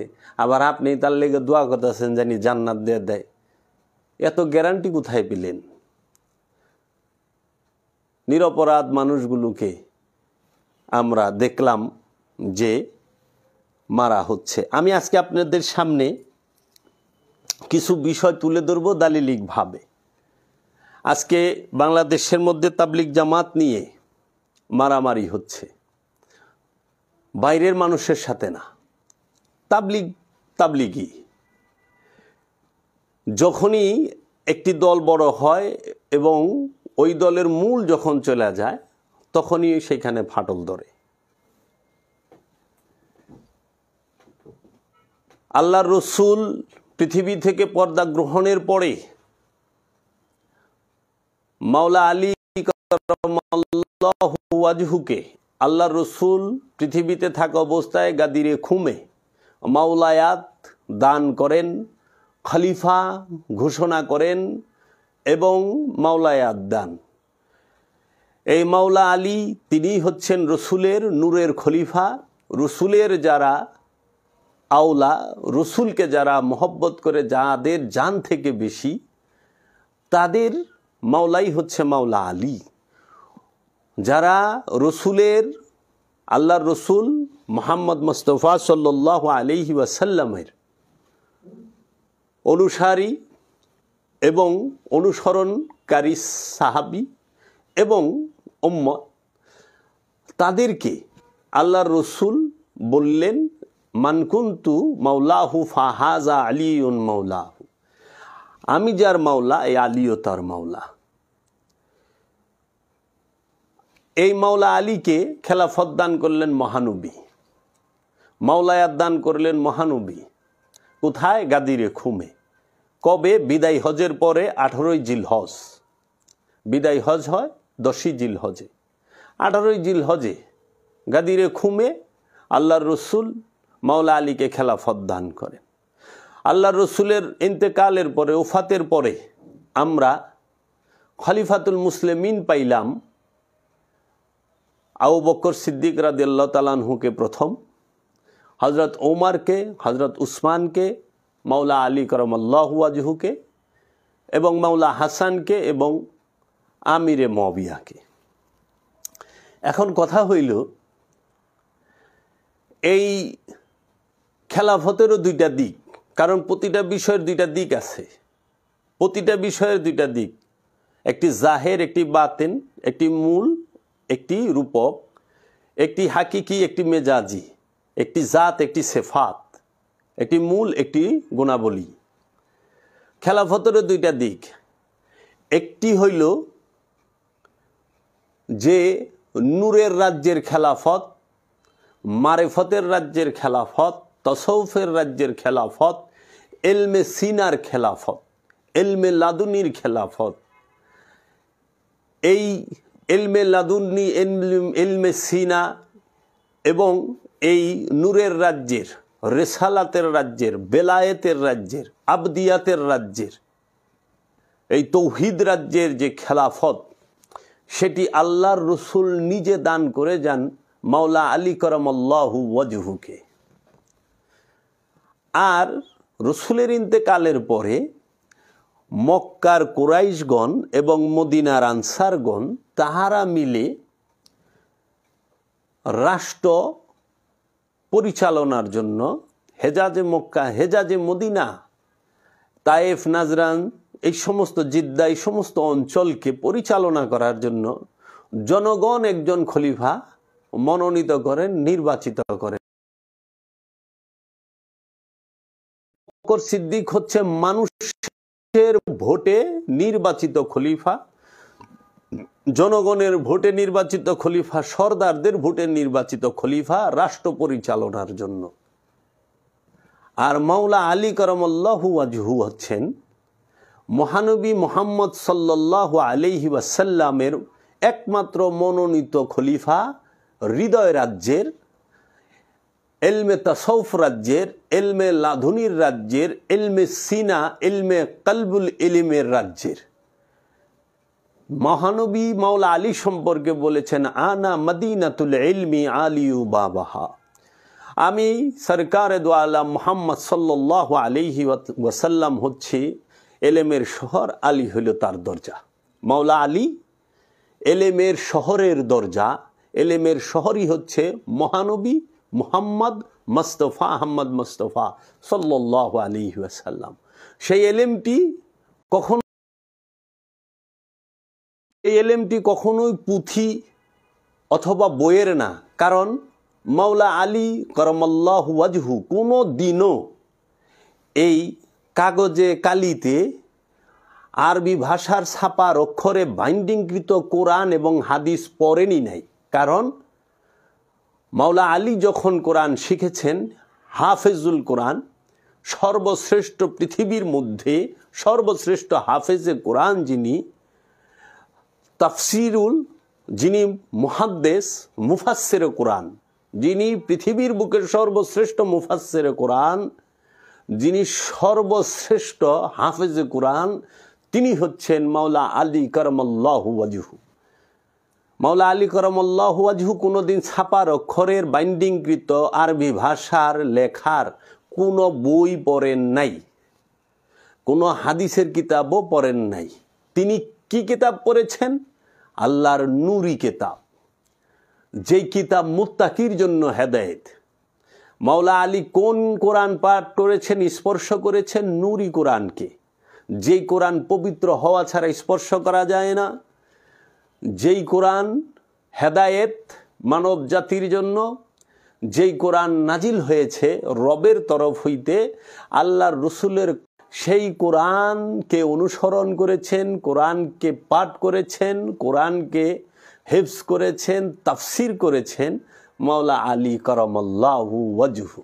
আবার আপনি তার লেগে দোয়া করতেছেন জানি জান্নাত দিয়ে দেয়। এত গ্যারান্টি কোথায় পেলেন? নিরপরাধ মানুষগুলোকে আমরা দেখলাম যে মারা হচ্ছে। আমি আজকে আপনাদের সামনে কিছু বিষয় তুলে ধরব দালিলিকভাবে। আজকে বাংলাদেশের মধ্যে তাবলিগ জামাত নিয়ে মারামারি হচ্ছে, বাইরের মানুষের সাথে না, তাবলিগি। যখনই একটি দল বড় হয় এবং ওই দলের মূল যখন চলে যায়, তখনই সেখানে ফাটল ধরে। আল্লাহর রসুল পৃথিবী থেকে পর্দা গ্রহণের পরে মাওলা আলী ওয়াজহুকে আল্লাহর রসুল পৃথিবীতে থাকা অবস্থায় গাদিরে খুমে মাওলায়াত দান করেন, খলিফা ঘোষণা করেন এবং মাওলায়াত দান। এই মাওলা আলী তিনি হচ্ছেন রসুলের নূরের খলিফা। রসুলের যারা আওলা, রসুলকে যারা মহব্বত করে, যাদের জান থেকে বেশি, তাদের মাওলাই হচ্ছে মাওলা আলী। যারা রসুলের, আল্লাহর রসুল মুহাম্মদ মুস্তাফা সাল্লাল্লাহু আলাইহি ওয়াসাল্লামের অনুসারী এবং অনুসরণকারী সাহাবী এবং উম্মত, তাদেরকে আল্লাহর রসুল বললেন, মান কুনতু মাওলাহু ফাহাজা আলিউন মাওলাহু, আমি যার মাওলা এই আলীও তার মাওলা। এই মাওলা আলীকে খেলাফত দান করলেন মহানবী, মাওলায়াত দান করলেন মহানবী। কোথায়? গাদিরে খুমে। কবে? বিদায় হজের পরে 18ই জিলহজ। বিদায় হজ হয় 10ই জিলহজে। 18ই জিলহজে গাদিরে খুমে আল্লাহর রসুল মাওলা আলীকে খেলাফত দান করেন। আল্লাহর রসুলের ইন্তেকালের পরে, ওফাতের পরে আমরা খলিফাতুল মুসলিমিন পাইলাম আবু বকর সিদ্দিক রাদিয়াল্লাহু তাআলা আনহুকে প্রথম, হযরত ওমরকে, হযরত উসমানকে, মাওলা আলী কারামাল্লাহু ওয়াজহুকে এবং মাওলা হাসানকে এবং আমিরে মুআবিয়াকে। এখন কথা হইল, এই খেলাফতেরও দুইটা দিক, কারণ প্রতিটা বিষয়ের দুইটা দিক আছে। প্রতিটা বিষয়ের দুইটা দিক, একটি জাহের, একটি বাতেন, একটি মূল, একটি রূপক, একটি হাকিকি, একটি মেজাজি, একটি জাত, একটি সেফাত, একটি মূল, একটি গুণাবলী। খেলাফতেরও দুইটা দিক। একটি হইল যে নূরের রাজ্যের খেলাফত, মারেফতের রাজ্যের খেলাফত, তসৌফের রাজ্যের খেলাফত, এলমে সিনার খেলাফত। এলমে লাদুনির খেলাফত। এই এলমে লাদুন্নি, এলমে সিনা এবং এই নূরের রাজ্যের, রেসালাতের রাজ্যের, বেলায়েতের রাজ্যের, আবদিয়াতের রাজ্যের, এই তৌহিদ রাজ্যের যে খেলাফত, সেটি আল্লাহর রসুল নিজে দান করে যান মাওলা আলী করমল্লাহু ওয়াজহুকে। আর রসুলের ইন্তেকালের পরে মক্কার কুরাইশগণ এবং মদিনার আনসারগণ তাহারা মিলে রাষ্ট্র পরিচালনার জন্য হেজাজে মক্কা, হেজাজে মদিনা, তায়েফ, নাজরান, এই সমস্ত জিদ্দা, এই সমস্ত অঞ্চলকে পরিচালনা করার জন্য জনগণ একজন খলিফা মনোনীত করেন, নির্বাচিত করেন। বকর সিদ্দিক হচ্ছে মানুষের ভোটে নির্বাচিত খলিফা, জনগণের ভোটে নির্বাচিত খলিফা, সরদারদের ভোটে নির্বাচিত খলিফা রাষ্ট্র পরিচালনার জন্য। আর মাওলা আলী করমল্লাহু ওয়াজহু হচ্ছেন মহানবী মুহাম্মদ সাল্লাল্লাহু আলাইহি ওয়াসাল্লামের একমাত্র মনোনীত খলিফা, হৃদয় রাজ্যের, এলমে তাসাউফ রাজ্যের, এলমে লাদুনির রাজ্যের, এলমে সিনা, এলমে কলবুল ইলমের রাজ্যের। মহানবী মাওলা আলী সম্পর্কে বলেছেন, আনা মদিনাতুল ইলমি আলিউ বাবাহা, আমি সরকার দো আলম মুহাম্মদ সাল্লাল্লাহু আলাইহি ওয়াসাল্লাম হচ্ছে এলেমের শহর, আলী হইল তার দরজা। মাওলা আলী এলেমের শহরের দরজা, এলেমের শহরই হচ্ছে মহানবী মুহাম্মদ মুস্তাফা, আহমদ মুস্তাফা সাল্লাল্লাহু আলাইহি ওয়াসাল্লাম। সেই এলেমটি কখনোই পুঁথি অথবা বইয়ের না, কারণ মাওলা আলী করমল্লাহু ওয়াজহু কোনো দিনও এই কাগজে কালিতে আরবি ভাষার ছাপার অক্ষরে বাইন্ডিংকৃত কোরআন এবং হাদিস পড়েনি নাই। কারণ মাওলা আলী যখন কোরআন শিখেছেন, হাফেজুল কোরআন, সর্বশ্রেষ্ঠ, পৃথিবীর মধ্যে সর্বশ্রেষ্ঠ হাফেজে কোরআন যিনি, তাফসিরুল, যিনি মুহাদ্দিস, মুফাসসিরে কোরআন, যিনি পৃথিবীর বুকের সর্বশ্রেষ্ঠ মুফাসসিরে কোরআন, যিনি সর্বশ্রেষ্ঠ হাফেজে কোরআন, তিনি হচ্ছেন মাওলা আলী করমল্লাহু ওয়াজহু। মাওলা আলী করমল্লাহু ওয়াজহু কোনোদিন ছাপার অক্ষরের বাইন্ডিংকৃত আরবি ভাষার লেখার কোনো বই পড়েন নাই, কোনো হাদিসের কিতাবও পড়েন নাই। তিনি কি কিতাব পড়েছেন? আল্লাহর নূরি কিতাব, যেই কিতাব মুত্তাকির জন্য হেদায়েত। মাওলা আলী কোন কোরআন পাঠ করেছেন, স্পর্শ করেছেন? নূরি কোরআনকে, যেই কোরআন পবিত্র হওয়া ছাড়া স্পর্শ করা যায় না, যেই কোরআন হেদায়েত মানব জাতির জন্য, যেই কোরআন নাজিল হয়েছে রবের তরফ হইতে আল্লাহর রসুলের, সেই কোরআনকে অনুসরণ করেছেন, কোরআনকে পাঠ করেছেন, কোরআনকে হিফজ করেছেন, তাফসির করেছেন মাওলা আলী করমল্লাহু ওয়াজহু।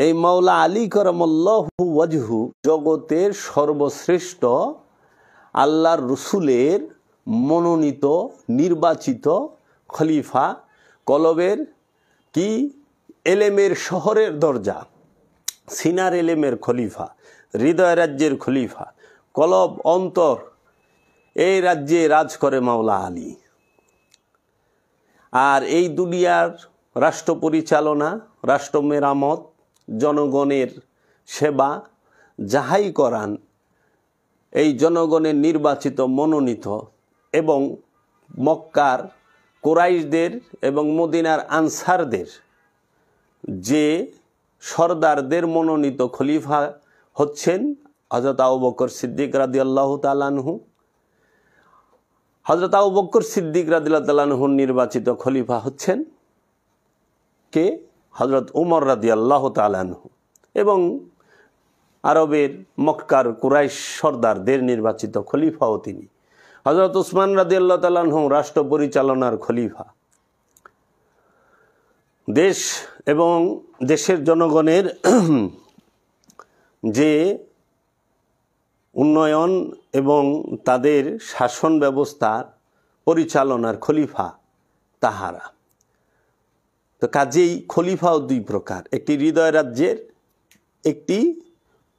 এই মাওলা আলী করমল্লাহু ওয়াজহু জগতের সর্বশ্রেষ্ঠ আল্লাহর রসুলের মনোনীত নির্বাচিত খলিফা, কলবের কি এলেমের শহরের দরজা, সিনার এলেমের খলিফা, হৃদয় রাজ্যের খলিফা, কলব অন্তর, এই রাজ্যে রাজ করে মাওলা আলী। আর এই দুনিয়ার রাষ্ট্র পরিচালনা, রাষ্ট্র মেরামত, জনগণের সেবা যাহাই করান, এই জনগণের নির্বাচিত, মনোনীত এবং মক্কার কুরাইশদের এবং মদিনার আনসারদের যে সরদারদের মনোনীত খলিফা হচ্ছেন হযরত আবু বকর সিদ্দিক রাদিয়াল্লাহু তাআলা আনহু। হযরত আবু বকর সিদ্দিক রাদিয়াল্লাহু তাআলা আনহুর নির্বাচিত খলিফা হচ্ছেন কে? হযরত উমর রাদিয়াল্লাহু তাআলা আনহু। এবং আরবের মক্কার কুরাইশ সরদারদের নির্বাচিত খলিফাও তিনি। হযরত উসমান রাদিয়াল্লাহু তাআলা আনহু রাষ্ট্র পরিচালনার খলিফা। দেশ এবং দেশের জনগণের যে উন্নয়ন এবং তাদের শাসন ব্যবস্থার পরিচালনার খলিফা তাহারা। তো কাজেই খলিফাও দুই প্রকার, একটি হৃদয় রাজ্যের, একটি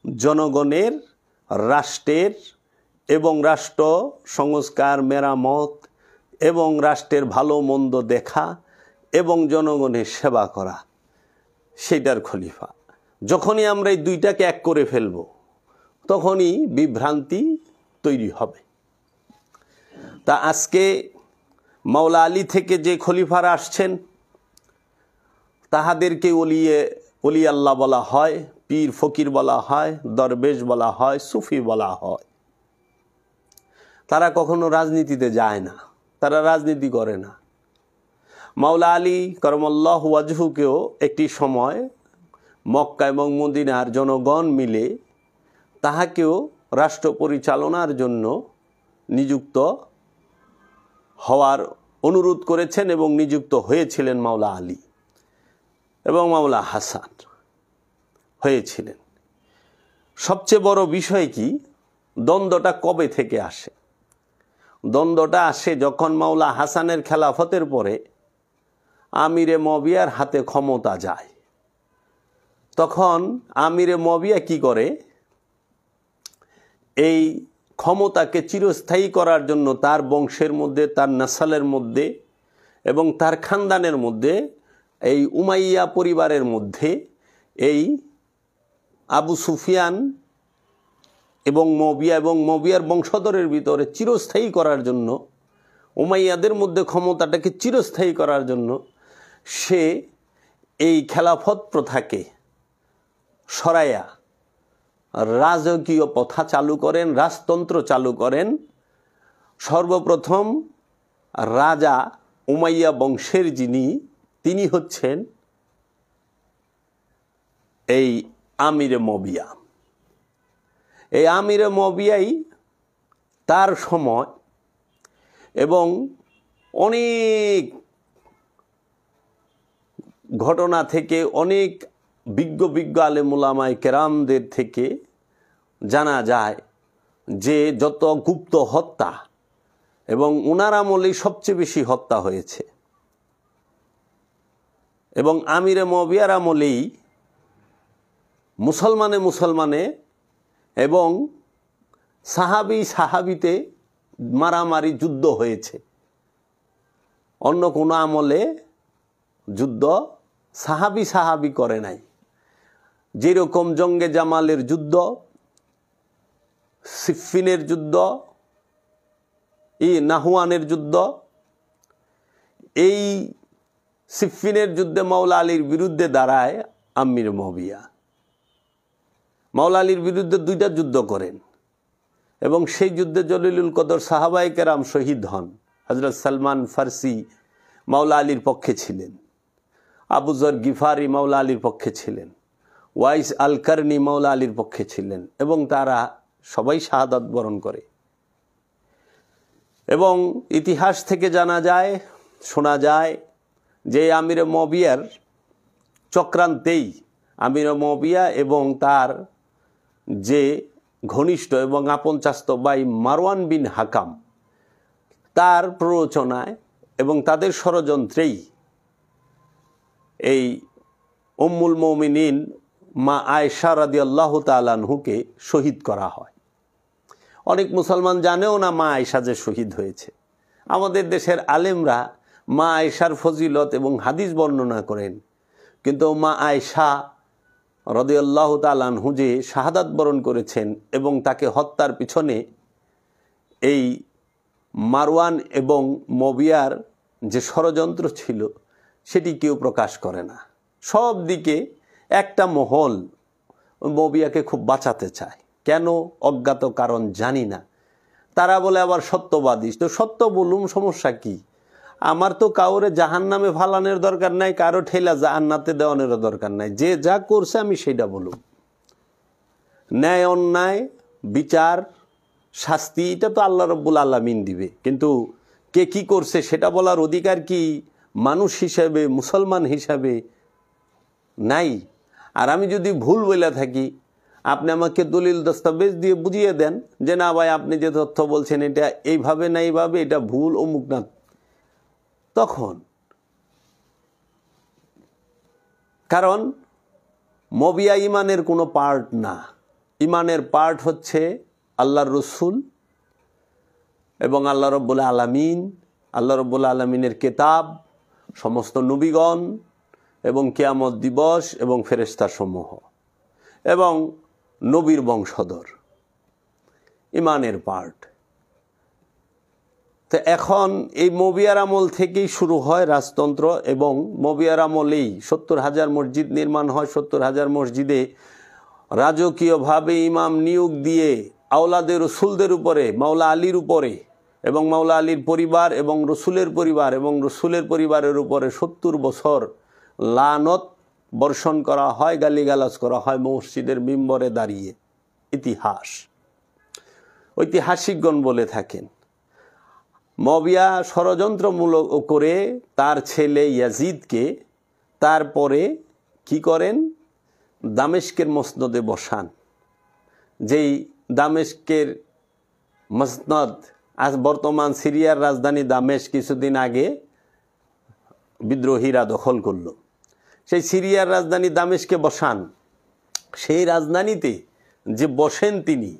জনগণের, রাষ্ট্রের এবং রাষ্ট্র সংস্কার মেরামত এবং রাষ্ট্রের ভালো মন্দ দেখা এবং জনগণের সেবা করা, সেটার খলিফা। যখনই আমরা এই দুইটাকে এক করে ফেলব তখনই বিভ্রান্তি তৈরি হবে। তা আজকে মাওলা আলী থেকে যে খলিফারা আসছেন তাহাদেরকে ওলি আল্লাহ বলা হয়, পীর ফকির বলা হয়, দরবেশ বলা হয়, সুফি বলা হয়। তারা কখনো রাজনীতিতে যায় না, তারা রাজনীতি করে না। মাওলা আলী করমল্লাহু ওয়াজহুকেও একটি সময় মক্কা এবং মদিনার জনগণ মিলে তাহাকেও রাষ্ট্র পরিচালনার জন্য নিযুক্ত হওয়ার অনুরোধ করেছেন এবং নিযুক্ত হয়েছিলেন মাওলা আলী এবং মাওলা হাসান হয়েছিলেন। সবচেয়ে বড় বিষয় কি, দ্বন্দ্বটা কবে থেকে আসে? দ্বন্দ্বটা আসে যখন মাওলা হাসানের খেলাফতের পরে আমিরে মুয়াবিয়ার হাতে ক্ষমতা যায়। তখন আমিরে মুয়াবিয়া কি করে, এই ক্ষমতাকে চিরস্থায়ী করার জন্য তার বংশের মধ্যে, তার নাসালের মধ্যে এবং তার খানদানের মধ্যে, এই উমাইয়া পরিবারের মধ্যে এই আবু সুফিয়ান এবং মুয়াবিয়ার বংশধরের ভিতরে চিরস্থায়ী করার জন্য, উমাইয়াদের মধ্যে ক্ষমতাটাকে চিরস্থায়ী করার জন্য সে এই খেলাফত প্রথাকে সরাইয়া রাজকীয় প্রথা চালু করেন, রাজতন্ত্র চালু করেন। সর্বপ্রথম রাজা উমাইয়া বংশের তিনি হচ্ছেন এই আমিরে মুয়াবিয়া। এই আমিরে মুয়াবিয়াই তার সময় এবং অনেক ঘটনা থেকে, অনেক বিজ্ঞ আলেম উলামায়ে কেরামদের থেকে জানা যায় যে যত গুপ্ত হত্যা এবং উনার আমলেই সবচেয়ে বেশি হত্যা হয়েছে। এবং আমিরে মুয়াবিয়ার আমলেই মুসলমানে এবং সাহাবিতে মারামারি যুদ্ধ হয়েছে। অন্য কোনো আমলে যুদ্ধ সাহাবি করে নাই। যেরকম জঙ্গে জামালের যুদ্ধ, সিফিনের যুদ্ধ, নাহওয়ানের যুদ্ধ, এই সিফিনের যুদ্ধে মাওলা আলীর বিরুদ্ধে দাঁড়ায় আমির মুয়াবিয়া। মাওলা আলীর বিরুদ্ধে 2টা যুদ্ধ করেন এবং সেই যুদ্ধে জলিলুল কদর সাহাবায়ে কেরাম শহীদ হন। হযরত সালমান ফারসি মাওলা আলীর পক্ষে ছিলেন, আবু যর গিফারি মাওলা আলীর পক্ষে ছিলেন, ওয়াইস আল কারনি মাওলা আলীর পক্ষে ছিলেন এবং তারা সবাই শাহাদাত বরণ করে। এবং ইতিহাস থেকে জানা যায়, শোনা যায় যে আমিরে মুয়াবিয়ার চক্রান্তেই আমিরে মুয়াবিয়া এবং তার যে ঘনিষ্ঠ এবং আপন চাচতো ভাই মারওয়ান বিন হাকাম, তার প্ররোচনায় এবং তাদের ষড়যন্ত্রেই এই উম্মুল মুমিনিন মা আয়েশা রাদিয়াল্লাহু তাআলা আনহুকে শহীদ করা হয়। অনেক মুসলমান জানেও না মা আয়েশা যে শহীদ হয়েছে। আমাদের দেশের আলেমরা মা আয়েশার ফজিলত এবং হাদিস বর্ণনা করেন, কিন্তু মা আয়েশা রাদিয়াল্লাহু তাআলা আনহু যে শাহাদাত বরণ করেছেন এবং তাকে হত্যার পিছনে এই মারওয়ান এবং মুয়াবিয়ার যে ষড়যন্ত্র ছিল সেটি কেউ প্রকাশ করে না। সব দিকে একটা মহল মুয়াবিয়াকে খুব বাঁচাতে চায়। কেন? অজ্ঞাত কারণ জানি না। তারা বলে আবার সত্যবাদী। তো সত্য বলুম, সমস্যা কি? আমার তো কাউরে জাহান্নামে ফালানোর দরকার নাই, কারো ঠেলা জান্নাতে দেওয়ানোর দরকার নাই। যে যা করছে আমি সেটা বলুম। ন্যায় অন্যায় বিচার শাস্তি এটা তো আল্লাহ রাব্বুল আলামিন দিবে, কিন্তু কে কি করছে সেটা বলার অধিকার কি মানুষ হিসাবে, মুসলমান হিসাবে নাই? আর আমি যদি ভুল বলে থাকি আপনি আমাকে দলিল দস্তাবেজ দিয়ে বুঝিয়ে দেন যে না ভাই আপনি যে তথ্য বলছেন এটা এইভাবে না এইভাবে, এটা ভুল অমুক না। তখন কারণ মবিয়া ইমানের কোনো পার্ট না। ইমানের পার্ট হচ্ছে আল্লাহর রসুল এবং আল্লাহ রব্বুল আলামিন, আল্লাহ রব্বুল আলামিনের কিতাব, সমস্ত নবীগণ এবং কিয়ামত দিবস এবং ফেরেশতা সমূহ এবং নবীর বংশধর, ইমানের পার্ট। তো এখন এই মবিয়ার আমল থেকেই শুরু হয় রাজতন্ত্র, এবং মবিয়ার আমলেই 70,000 মসজিদ নির্মাণ হয়। 70,000 মসজিদে রাজকীয়ভাবে ইমাম নিয়োগ দিয়ে আওলাদের রসুলদের উপরে, মাওলা আলীর উপরে এবং মাওলা আলীর পরিবার এবং রসুলের পরিবার এবং রসুলের পরিবারের উপরে 70 বছর লানত বর্ষণ করা হয়, গালিগালাজ করা হয় মসজিদের মিম্বরে দাঁড়িয়ে। ইতিহাস, ঐতিহাসিকগণ বলে থাকেন মবিয়া ষড়যন্ত্রমূলক করে তার ছেলে ইয়াজিদকে তারপরে কি করেন, দামেস্কের মসনদে বসান। যেই দামেস্কের মসনদ আজ বর্তমান সিরিয়ার রাজধানী দামেস্ক কিছুদিন আগে বিদ্রোহীরা দখল করল। সেই সিরিয়ার রাজধানী দামেস্কে বসান। সেই রাজধানীতে যে বসেন তিনি,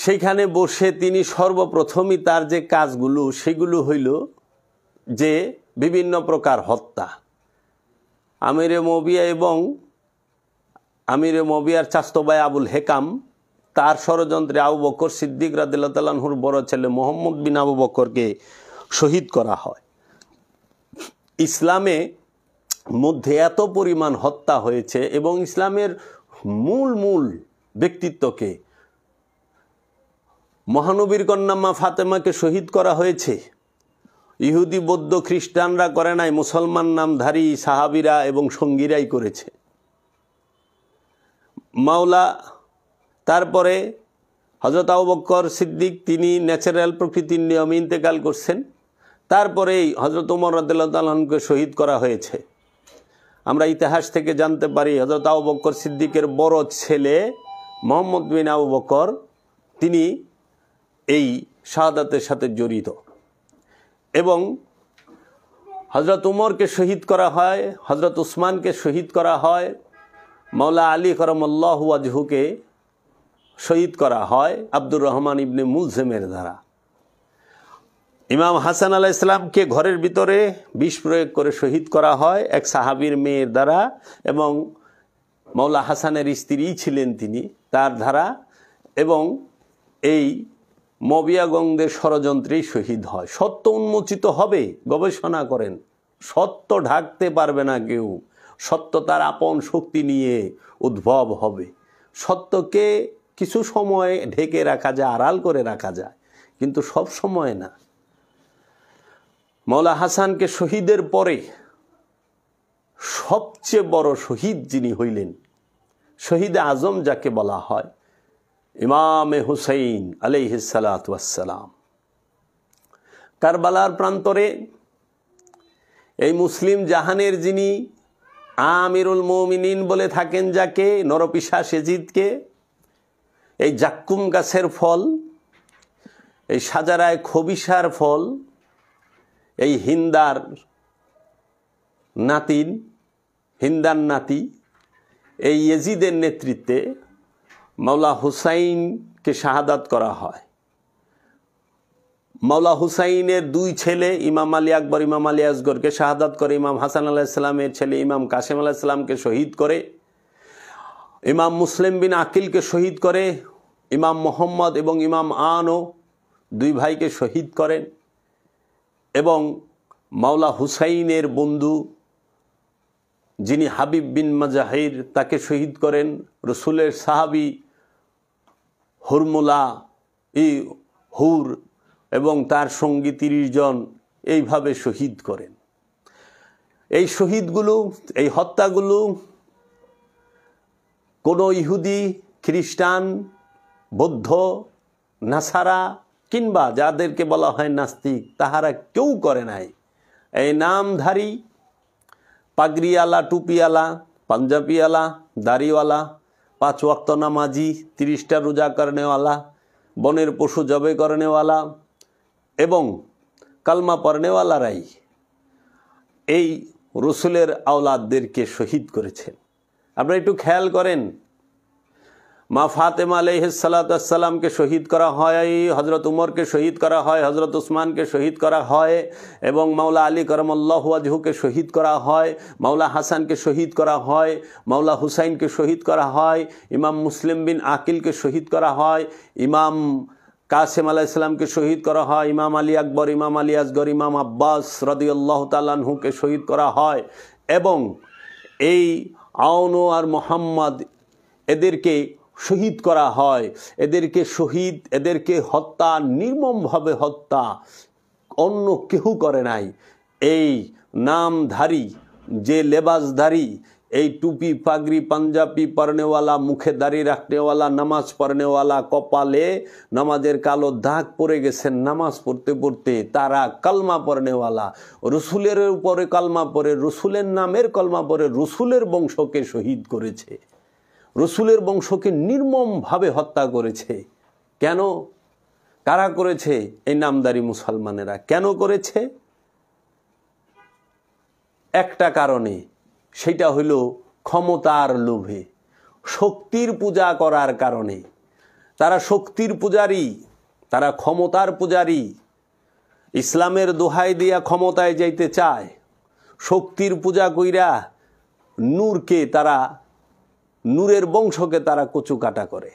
সেইখানে বসে তিনি সর্বপ্রথমই তার যে কাজগুলো সেগুলো হইল যে বিভিন্ন প্রকার হত্যা। আমিরে মবিয়া এবং আমিরে মবিয়ার চাচতো ভাই আবুল হেকাম, তার ষড়যন্ত্রে আবু বকর সিদ্দিক রাদিয়াল্লাহু তাআলা আনহুর বড় ছেলে মুহাম্মদ বিন আবু বকরকে শহীদ করা হয়। ইসলামে মধ্যে এত পরিমাণ হত্যা হয়েছে এবং ইসলামের মূল ব্যক্তিত্বকে, মহানবীর কন্যা মা ফাতেমাকে শহীদ করা হয়েছে। ইহুদি বৌদ্ধ খ্রিস্টানরা করে নাই, মুসলমান নামধারী সাহাবীরা এবং সঙ্গীরাই করেছে। মাওলা তারপরে হযরত আবু বকর সিদ্দিক, তিনি ন্যাচারাল প্রকৃতির নিয়মে ইন্তেকাল করছেন। তারপরেই হযরত ওমর রাদিয়াল্লাহু তাআলা আনহুকে শহীদ করা হয়েছে। আমরা ইতিহাস থেকে জানতে পারি হযরত আবু বকর সিদ্দিকের বড় ছেলে মুহাম্মদ বিন আবু বকর, তিনি এই শাহাদাতের সাথে জড়িত। এবং হযরত উমরকে শহীদ করা হয়, হযরত উসমানকে শহীদ করা হয়, মাওলা আলী কারামাল্লাহু ওয়াজহুকে শহীদ করা হয় আব্দুর রহমান ইবনে মুলজেমের দ্বারা। ইমাম হাসান আলাইহিস সালামকে ঘরের ভিতরে বিষ প্রয়োগ করে শহীদ করা হয় এক সাহাবীর মেয়ের দ্বারা, এবং মাওলা হাসানের স্ত্রী ছিলেন তিনি, তার দ্বারা। এবং এই মবিয়াগণদের ষড়যন্ত্রেই শহীদ হয়। সত্য উন্মোচিত হবে, গবেষণা করেন, সত্য ঢাকতে পারবে না কেউ। সত্য তার আপন শক্তি নিয়ে উদ্ভব হবে। সত্যকে কিছু সময় ঢেকে রাখা যায়, আড়াল করে রাখা যায়, কিন্তু সব সময় না। মাওলা হাসানকে শহীদের পরে সবচেয়ে বড় শহীদ যিনি হইলেন, শহীদে আজম যাকে বলা হয়, ইমামে হুসাইন আলাইহিস সালাতু ওয়াস সালাম। কারবালার প্রান্তরে এই মুসলিম জাহানের যিনি আমিরুল মুমিনিন বলে থাকেন, যাকে নরপিশাচ ইয়াজিদকে, এই জাক্কুম গাছের ফল, এই সাজারায় খবিসার ফল, এই হিন্দার নাতি এই ইয়াজিদের নেতৃত্বে মাওলা হুসাইনকে শাহাদাত করা হয়। মাওলা হুসাইনের দুই ছেলে ইমাম আলী আকবর, ইমাম আলী আসগরকে শাহাদাত করে। ইমাম হাসান আলাইহিস সালামের ছেলে ইমাম কাসেম আলাইহিস সালামকে শহীদ করে। ইমাম মুসলিম বিন আকিলকে শহীদ করে। ইমাম মোহাম্মদ এবং ইমাম আনো দুই ভাইকে শহীদ করেন। এবং মাওলা হুসাইনের বন্ধু যিনি হাবিব বিন মাজাহির, তাকে শহীদ করেন। রসুলের সাহাবী হুরমুলা হুর এবং তার সঙ্গী 30 জন এইভাবে শহীদ করেন। এই শহীদগুলো, এই হত্যাগুলো কোনো ইহুদি, খ্রিস্টান, বৌদ্ধ, নাসারা কিংবা যাদেরকে বলা হয় নাস্তিক, তাহারা কেউ করে নাই। এই নামধারী, পাগড়িওয়ালা, টুপিওয়ালা, পাঞ্জাবিওয়ালা, দাড়িওয়ালা, 5 ওয়াক্ত নামাজি, 30টা রোজা করেনেওয়ালা, বনের পশু জবে করেনেওয়ালা এবং কালমা পড়নেওয়ালারাই এই রসুলের আওলাদদেরকে শহীদ করেছেন। আপনারা একটু খেয়াল করেন, মা ফাতেমা আলাইহিস সালামকে শহীদ করা হয়, হজরত উমরকে শহীদ করা হয়, হজরত উসমানকে শহীদ করা হয় এবং মাওলা আলী করমল্লাহু ওয়াজহুকে শহীদ করা হয়, মাওলা হাসানকে শহীদ করা হয়, মাওলা হুসাইনকে শহীদ করা হয়, ইমাম মুসলিম বিন আকিলকে শহীদ করা হয়, ইমাম কাসেম আলাইহিস সালামকে শহীদ করা হয়, ইমাম আলী আকবর, ইমাম আলী আসগর, ইমাম আব্বাস রাদিয়াল্লাহু তাআলা আনহুকে শহীদ করা হয় এবং এই আউন আর মোহাম্মদ এদেরকে শহীদ করা হয়। এদেরকে হত্যা, নির্মমভাবে হত্যা অন্য কেউ করে নাই। এই নামধারী, যে লেবাসধারী, এই টুপি পাগড়ি পাঞ্জাবি পরনেওয়ালা, মুখে দাড়ি রাখনেওয়ালা, নামাজ পড়নেওয়ালা, কপালে নামাজের কালো দাগ পড়ে গেছেন নামাজ পড়তে পড়তে, তারা কালমা পড়নেওয়ালা, রসুলের উপরে কালমা পড়ে, রসুলের নামের কালমা পড়ে রসুলের বংশকে শহীদ করেছে, রসুলের বংশকে নির্মমভাবে হত্যা করেছে। কেন? কারা করেছে? এই নামদারি মুসলমানেরা। কেন করেছে? একটা কারণে, সেটা হইল ক্ষমতার লোভে, শক্তির পূজা করার কারণে। তারা শক্তির পূজারী, তারা ক্ষমতার পূজারী, ইসলামের দোহাই দিয়া ক্ষমতায় যাইতে চায়, শক্তির পূজা কইরা নূরকে তারা, নূরের বংশকে তারা কচু কাটা করে।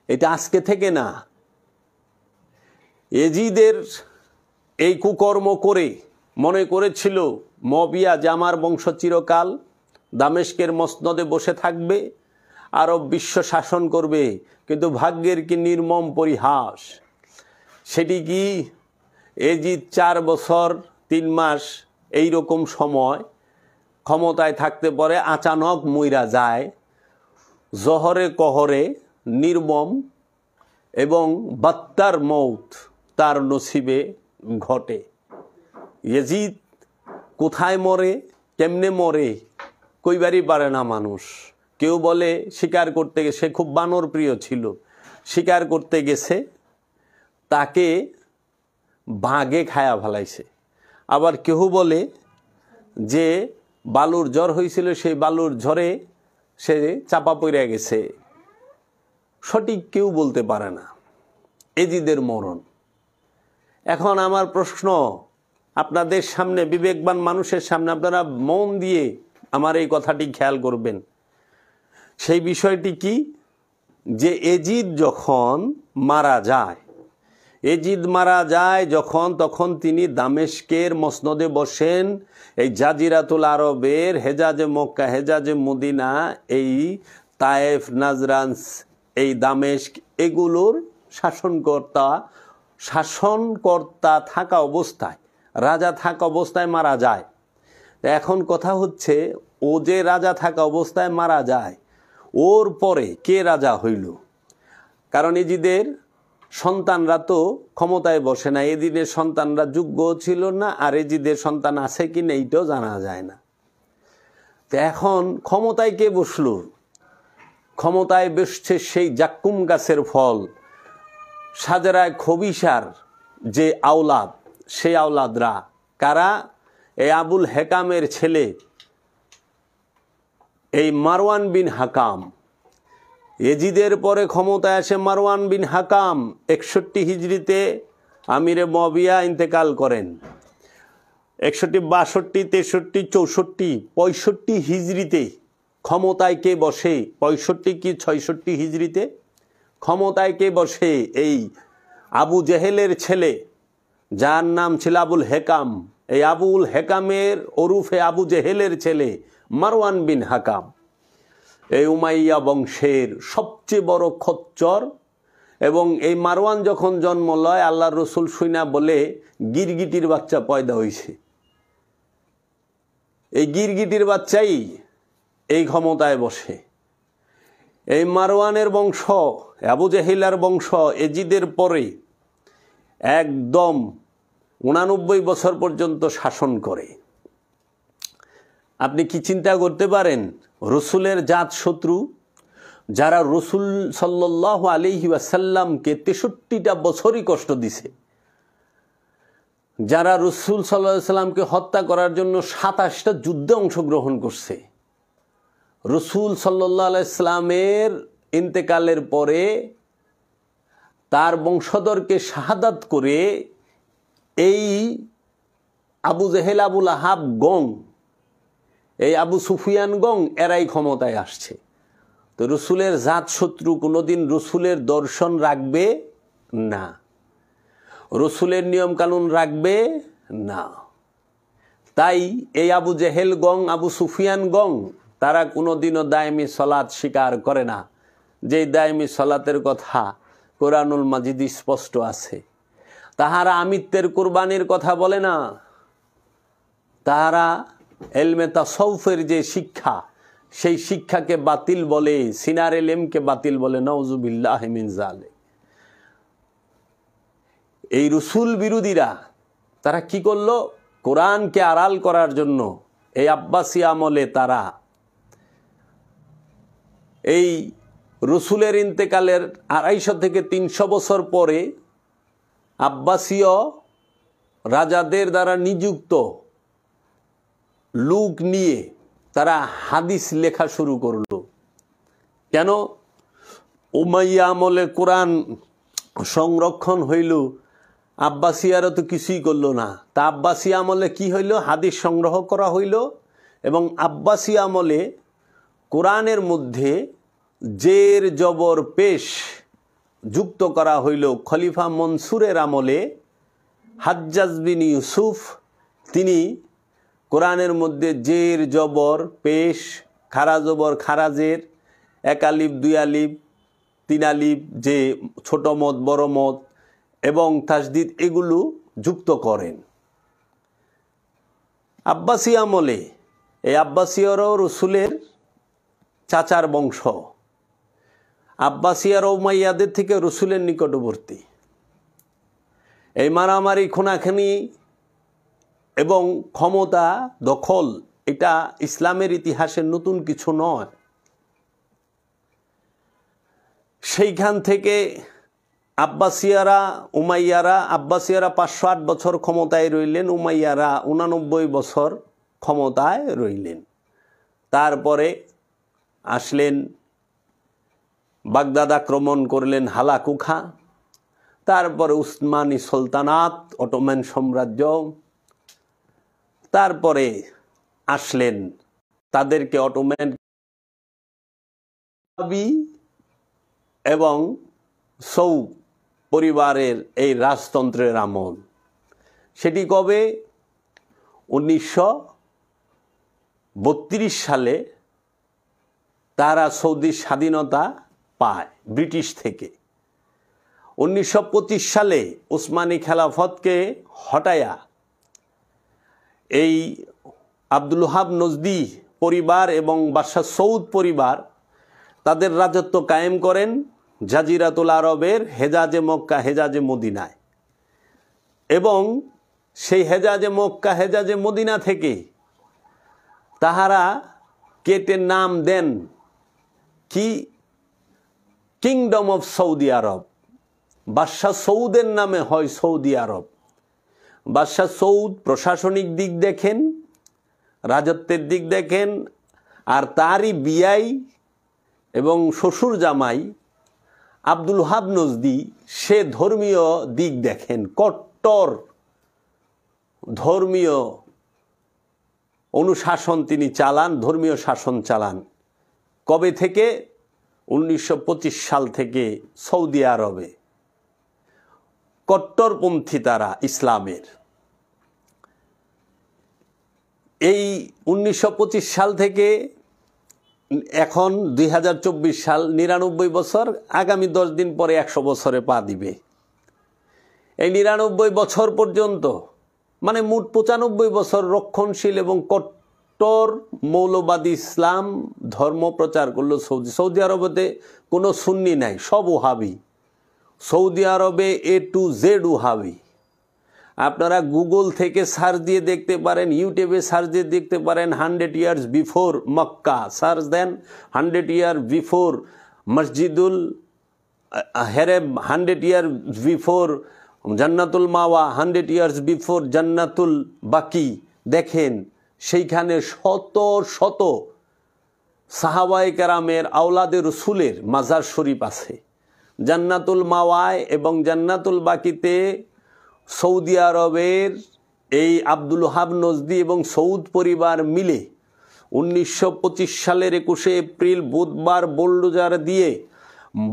এটা আজকে থেকে না, এজিদের এই কুকর্ম করে মনে করেছিল মবিয়া যে আমার বংশ চিরকাল দামেস্কের মসনদে বসে থাকবে, আরব বিশ্ব শাসন করবে। কিন্তু ভাগ্যের কি নির্মম পরিহাস! সেটি কি, এজিদ 4 বছর 3 মাস এই রকম সময় ক্ষমতায় থাকতে পারে, আচানক মইরা যায় জহরে কহরে, নির্মম এবং বাত্তার মৌত তার নসিবে ঘটে। এজিদ কোথায় মরে, কেমনে মরে, কইবারই পারে না মানুষ। কেউ বলে শিকার করতে গেছে, সে খুব বানর প্রিয় ছিল, শিকার করতে গেছে, তাকে বাঘে খায়া ফেলাইছে। আবার কেউ বলে যে বালুর জ্বর হয়েছিল, সেই বালুর ঝড়ে সে চাপা পড়ে গেছে। সঠিক কেউ বলতে পারে না এজিদের মরণ। এখন আমার প্রশ্ন আপনাদের সামনে, বিবেকবান মানুষের সামনে, আপনারা মন দিয়ে আমার এই কথাটি খেয়াল করবেন। সেই বিষয়টি কি, যে এজিদ যখন মারা যায়, এজিদ মারা যায় যখন, তখন তিনি দামেস্কের মসনদে বসেন। এই জাজিরাতুল আরবের হেজাজে মক্কা, হেজাজে মদিনা, এই তায়েফ, নাজরান, এই দামেস্ক, এগুলোর শাসনকর্তা থাকা অবস্থায়, রাজা থাকা অবস্থায় মারা যায়। এখন কথা হচ্ছে, ও যে রাজা থাকা অবস্থায় মারা যায়, ওর পরে কে রাজা হইল? কারণ এজিদের সন্তানরা তো ক্ষমতায় বসে না, এজিদের সন্তানরা যোগ্য ছিল না, আর এজিদের সন্তান আছে কি না এইটাও জানা যায় না। তো এখন ক্ষমতায় কে বসলো? ক্ষমতায় বসছে সেই জাক্কুম গাছের ফল, সাজরায় খবিসার যে আওলাদ, সেই আওলাদরা কারা? এই আবুল হেকামের ছেলে, এই মারওয়ান বিন হাকাম। এজিদের পরে ক্ষমতায় আসে মারওয়ান বিন হাকাম। 61 হিজরিতে আমিরে মুয়াবিয়া ইন্তেকাল করেন। 61, 62, 63, 64, 65 হিজরিতে ক্ষমতায় কে বসে? 65 কি 66 হিজরিতে ক্ষমতায় কে বসে? এই আবু জেহেলের ছেলে, যার নাম ছিল আবুল হেকাম। এই আবুল হেকামের ওরুফে আবু জেহেলের ছেলে মারওয়ান বিন হাকাম, এই উমাইয়া বংশের সবচেয়ে বড় খচ্চর। এবং এই মারওয়ান যখন জন্ম লয়, আল্লাহর রসুল শুইনা বলে গিরগিটির বাচ্চা পয়দা হয়েছে। এই গিরগিটির বাচ্চাই এই ক্ষমতায় বসে। এই মারওয়ানের বংশ, আবু জেহিলার বংশ এজিদের পরে একদম 89 বছর পর্যন্ত শাসন করে। আপনি কি চিন্তা করতে পারেন? রসুলের জাত শত্রু, যারা রসুল সাল্লাল্লাহু আলাইহি ওয়াসাল্লামকে 63টা বছরই কষ্ট দিছে, যারা রসুল সাল্লাল্লাহু আলাইহি সাল্লামকে হত্যা করার জন্য 27টা যুদ্ধে অংশগ্রহণ করছে, রসুল সাল্লাল্লাহু আলাইহি সাল্লামের ইন্তেকালের পরে তার বংশধরকে শাহাদাত করে এই আবু জেহেল, আবু লাহাব গং, এই আবু সুফিয়ান গং এরাই ক্ষমতায় আসছে। তো রসুলের জাত শত্রু কোনোদিন রসুলের দর্শন রাখবে না, রসুলের নিয়ম কানুন রাখবে না। তাই এই আবু জেহেল গং, আবু সুফিয়ান গং তারা কোনোদিনও দায়মি সলাত স্বীকার করে না, যে দায়মি সলাতের কথা কোরআনুল মাজিদ স্পষ্ট আছে। তাহারা আমিত্বের কুরবানির কথা বলে না, তাহারা এলমে তাসাউফের যে শিক্ষা, সেই শিক্ষাকে বাতিল বলে, সিনার এলেমকে বাতিল বলে। নাউজুবিল্লাহি মিন যালিক। এই রসুল বিরোধীরা তারা কি করলো? কোরআনকে আড়াল করার জন্য এই আব্বাসী আমলে তারা এই রসুলের ইন্তেকালের 250 থেকে 300 বছর পরে আব্বাসীয় রাজাদের দ্বারা নিযুক্ত লোক নিয়ে তারা হাদিস লেখা শুরু করলো। কেন? উমাইয়া আমলে কোরআন সংরক্ষণ হইল, আব্বাসিয়ারও তো কিছুই করলো না। তা আব্বাসী আমলে কি হইল? হাদিস সংগ্রহ করা হইল, এবং আব্বাসী আমলে কোরআনের মধ্যে জের জবর পেশ যুক্ত করা হইল। খলিফা মনসুরের আমলে হাজ্জাজ বিন ইউসুফ তিনি কোরআনের মধ্যে জের জবর পেশ, খারা জবর খারাজের, 1 আলিফ 2 আলিফ 3 আলিফ, যে ছোট মত বড় মত এবং তাসদিদ, এগুলো যুক্ত করেন। আব্বাসী আমলে এই আব্বাসীয়রাও রসুলের চাচার বংশ, আব্বাসিয়ার উমাইয়াদের থেকে রসুলের নিকটবর্তী। এই মারামারি, খুনাখানি এবং ক্ষমতা দখল, এটা ইসলামের ইতিহাসের নতুন কিছু নয়। সেইখান থেকে আব্বাসিয়ারা, উমাইয়ারা, আব্বাসিয়ারা 508 বছর ক্ষমতায় রইলেন, উমাইয়ারা 89 বছর ক্ষমতায় রইলেন। তারপরে আসলেন, বাগদাদ আক্রমণ করলেন হালাকু খাঁ, তারপরে উসমানী সুলতানাত, অটোমান সাম্রাজ্য, তারপরে আসলেন তাদেরকে অটোমান এবং সৌদ পরিবারের এই রাজতন্ত্রের আমল। সেটি কবে? 1932 সালে তারা সৌদি স্বাধীনতা পায় ব্রিটিশ থেকে। 1925 সালে উসমানী খেলাফতকে হটায়া এই আব্দুল ওহাব নজদি পরিবার এবং বাদশাহ সৌদ পরিবার তাদের রাজত্ব কায়েম করেন জাজিরাতুল আরবের হেজাজে মক্কা, হেজাজে মদিনায়। এবং সেই হেজাজে মক্কা, হেজাজে মদিনা থেকে তাহারা কেটে নাম দেন কি? কিংডম অফ সৌদি আরব। বাদশাহ সৌদের নামে হয় সৌদি আরব। বাদশাহ সৌদ প্রশাসনিক দিক দেখেন, রাজত্বের দিক দেখেন, আর তারই বিয়াই এবং শ্বশুর জামাই আব্দুল ওহাব নজদি সে ধর্মীয় দিক দেখেন, কট্টর ধর্মীয় অনুশাসন তিনি চালান, ধর্মীয় শাসন চালান। কবে থেকে? 1925 সাল থেকে সৌদি আরবে কট্টরপন্থী তারা ইসলামের। এই 1925 সাল থেকে এখন 2024 সাল, 99 বছর, আগামী 10 দিন পরে 100 বছরে পা দিবে। এই 99 বছর পর্যন্ত, মানে মোট 95 বছর রক্ষণশীল এবং কট্টর মৌলবাদী ইসলাম ধর্ম প্রচার করলো সৌদি। সৌদি আরবেতে কোনো সুন্নি নাই, সব ওহাবি। সৌদি আরবে A to Z ওহাবি। আপনারা গুগল থেকে সার্চ দিয়ে দেখতে পারেন, ইউটিউবে সার্চ দিয়ে দেখতে পারেন 100 years বিফোর মক্কা, সার্চ দেন 100 years বিফোর মসজিদুল হেরেম, 100 years বিফোর জান্নাতুল মাওয়া, 100 years বিফোর জান্নাতুল বাকি। দেখেন সেইখানে শত শত সাহাবায়ে কেরামের আওলাদে রসুলের মাজার শরীফ আছে। জান্নাতুল মাওয়ায় এবং জান্নাতুল বাকিতে সৌদি আরবের এই আব্দুল ওহাব নজদি এবং সৌদ পরিবার মিলে 1925 সালের 21 এপ্রিল বুধবার বোলডোজার দিয়ে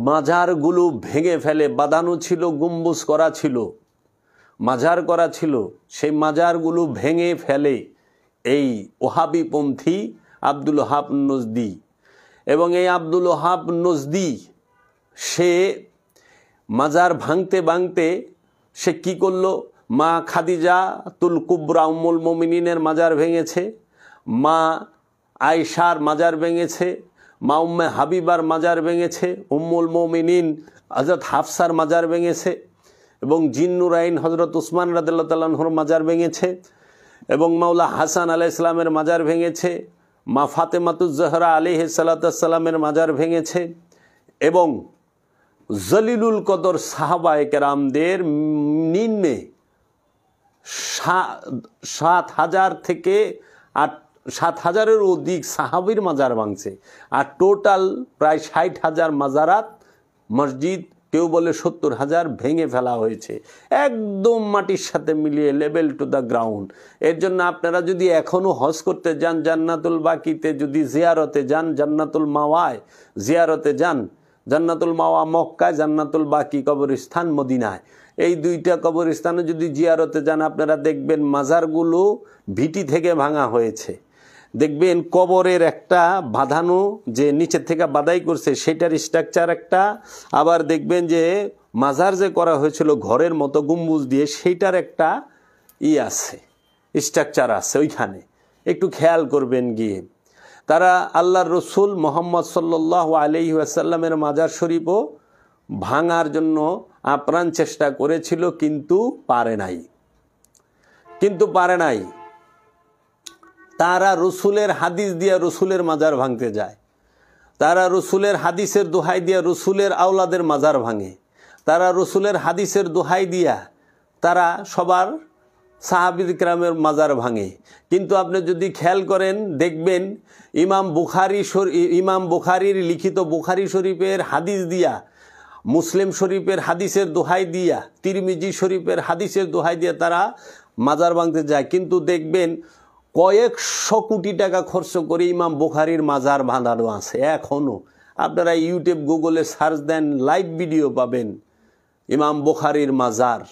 মাজারগুলো ভেঙে ফেলে। বাঁধানো ছিল, গম্বুজ করা ছিল, মাজার করা ছিল, সেই মাজারগুলো ভেঙে ফেলে এই ওহাবিপন্থী আব্দুল ওহাব নজদি। এবং এই আব্দুল ওহাব নজদি সে মাজার ভাঙতে ভাঙতে সে কি করলো, মা খাদিজা তুল কুবরা উম্মুল মোমিনিনের মাজার ভেঙেছে, মা আয়েশার মাজার ভেঙেছে, মা উম্মে হাবিবার মাজার ভেঙেছে, উম্মুল মোমিনিন হযরত হাফসার মাজার ভেঙেছে, এবং জিন্নুরাইন হযরত উসমান রাদিয়াল্লাহু তাআলা আনহুর মাজার ভেঙেছে, এবং মাওলা হাসান আলাইহিস সালামের মাজার ভেঙেছে, মা ফাতেমাতুজ জহরা আলাইহিস সালাতু ওয়াস সালামের মাজার ভেঙেছে, এবং জলিলুল কদর সাহাবায়ে কেরামদের নিম্নে 7,000 থেকে 7,000-এর অধিক সাহাবীর মাজার ভাঙছে। আর টোটাল প্রায় 60,000 মাজারাত, মসজিদ, কেউ বলে 70,000 ভেঙে ফেলা হয়েছে, একদম মাটির সাথে মিলিয়ে, লেভেল টু দ্য গ্রাউন্ড। এর জন্য আপনারা যদি এখনও হজ করতে যান, জান্নাতুল বাকিতে যদি জিয়ারতে যান, জান্নাতুল মাওয়ায় জিয়ারতে যান, জান্নাতুল মাওয়া মক্কায়, জান্নাতুল বাকি কবরস্থান মদিনায়, এই দুইটা কবরস্থানে যদি জিয়ারতে যান, আপনারা দেখবেন মাজারগুলো ভিটি থেকে ভাঙা হয়েছে। দেখবেন কবরের একটা বাঁধানো, যে নিচের থেকে বাদাই করছে সেটার স্ট্রাকচার একটা, আবার দেখবেন যে মাজার যে করা হয়েছিল ঘরের মতো গম্বুজ দিয়ে, সেইটার একটা আছে, স্ট্রাকচার আছে ওইখানে, একটু খেয়াল করবেন গিয়ে। তারা আল্লাহর রসুল মুহাম্মদ সাল্লাল্লাহু আলাইহি ওয়াসাল্লামের মাজার শরীফও ভাঙার জন্য আপ্রাণ চেষ্টা করেছিল, কিন্তু পারে নাই। তারা রসুলের হাদিস দিয়া রসুলের মাজার ভাঙতে যায়, তারা রসুলের হাদিসের দোহাই দিয়া রসুলের আওলাদের মাজার ভাঙে, তারা রসুলের হাদিসের দোহাই দিয়া তারা সবার সাহাবী কিরামের মাজার ভাঙে। কিন্তু আপনি যদি খেয়াল করেন দেখবেন ইমাম বুখারীর লিখিত বুখারী শরীফের হাদিস দিয়া, মুসলিম শরীফের হাদিসের দোহাই দিয়া, তিরমিজি শরীফের হাদিসের দোহাই দিয়া তারা মাজার ভাঙতে যায়। কিন্তু দেখবেন কয়েকশো কোটি টাকা খরচ করে ইমাম বুখারীর মাজার বাঁধানো আছে এখনও। আপনারা ইউটিউব গুগলে সার্চ দেন, লাইভ ভিডিও পাবেন ইমাম বুখারীর মাজার।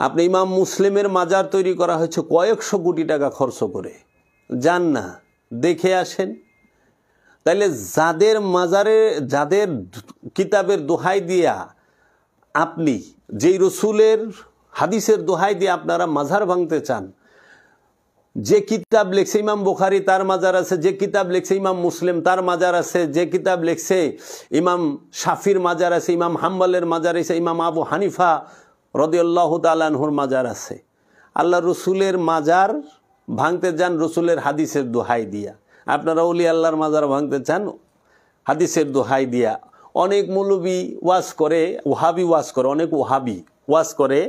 আপনি ইমাম মুসলিমের মাজার তৈরি করা হয়েছে কয়েকশো কোটি টাকা খরচ করে, যান না দেখে আসেন। তাইলে যাদের মাজারে, যাদের কিতাবের দোহাই দিয়া আপনি, যেই রসুলের হাদিসের দোহাই দিয়ে আপনারা মাজার ভাঙতে চান, যে কিতাব লেখছে ইমাম বুখারী তার মাজার আছে, যে কিতাব লেখছে ইমাম মুসলিম তার মাজার আছে, যে কিতাব লেখছে ইমাম শাফির মাজার আছে, ইমাম হাম্বলের মাজার আছে, ইমাম আবু হানিফা রাদিয়াল্লাহু তাআলা আনহুর মাজার আছে। আল্লাহ রসুলের মাজার ভাঙতে যান রসুলের হাদিসের দোহাই দিয়া, আপনারা ওলি আল্লাহর মাজার ভাঙতে চান হাদিসের দোহাই দিয়া। অনেক মৌলবী ওয়াজ করে, ওহাবি ওয়াজ করে, অনেক ওহাবি ওয়াজ করে,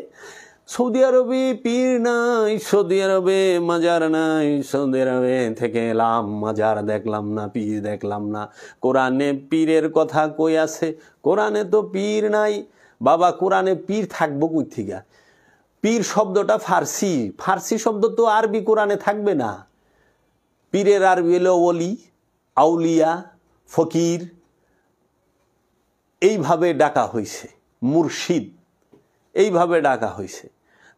সৌদি আরবে পীর নাই, সৌদি আরবে মাজার নাই, সৌদি আরবে থেকে এলাম, মাজার দেখলাম না, পীর দেখলাম না, কোরআনে পীরের কথা কই আছে, কোরআনে তো পীর নাই। বাবা, কোরআনে পীর থাকবো কই থেকে? পীর শব্দটা ফার্সি, ফার্সি শব্দ তো আরবি কোরআনে থাকবে না। পীরের আরবি হলো ওলি, আউলিয়া, ফকির, এইভাবে ডাকা হয়েছে, মুর্শিদ এইভাবে ডাকা হয়েছে।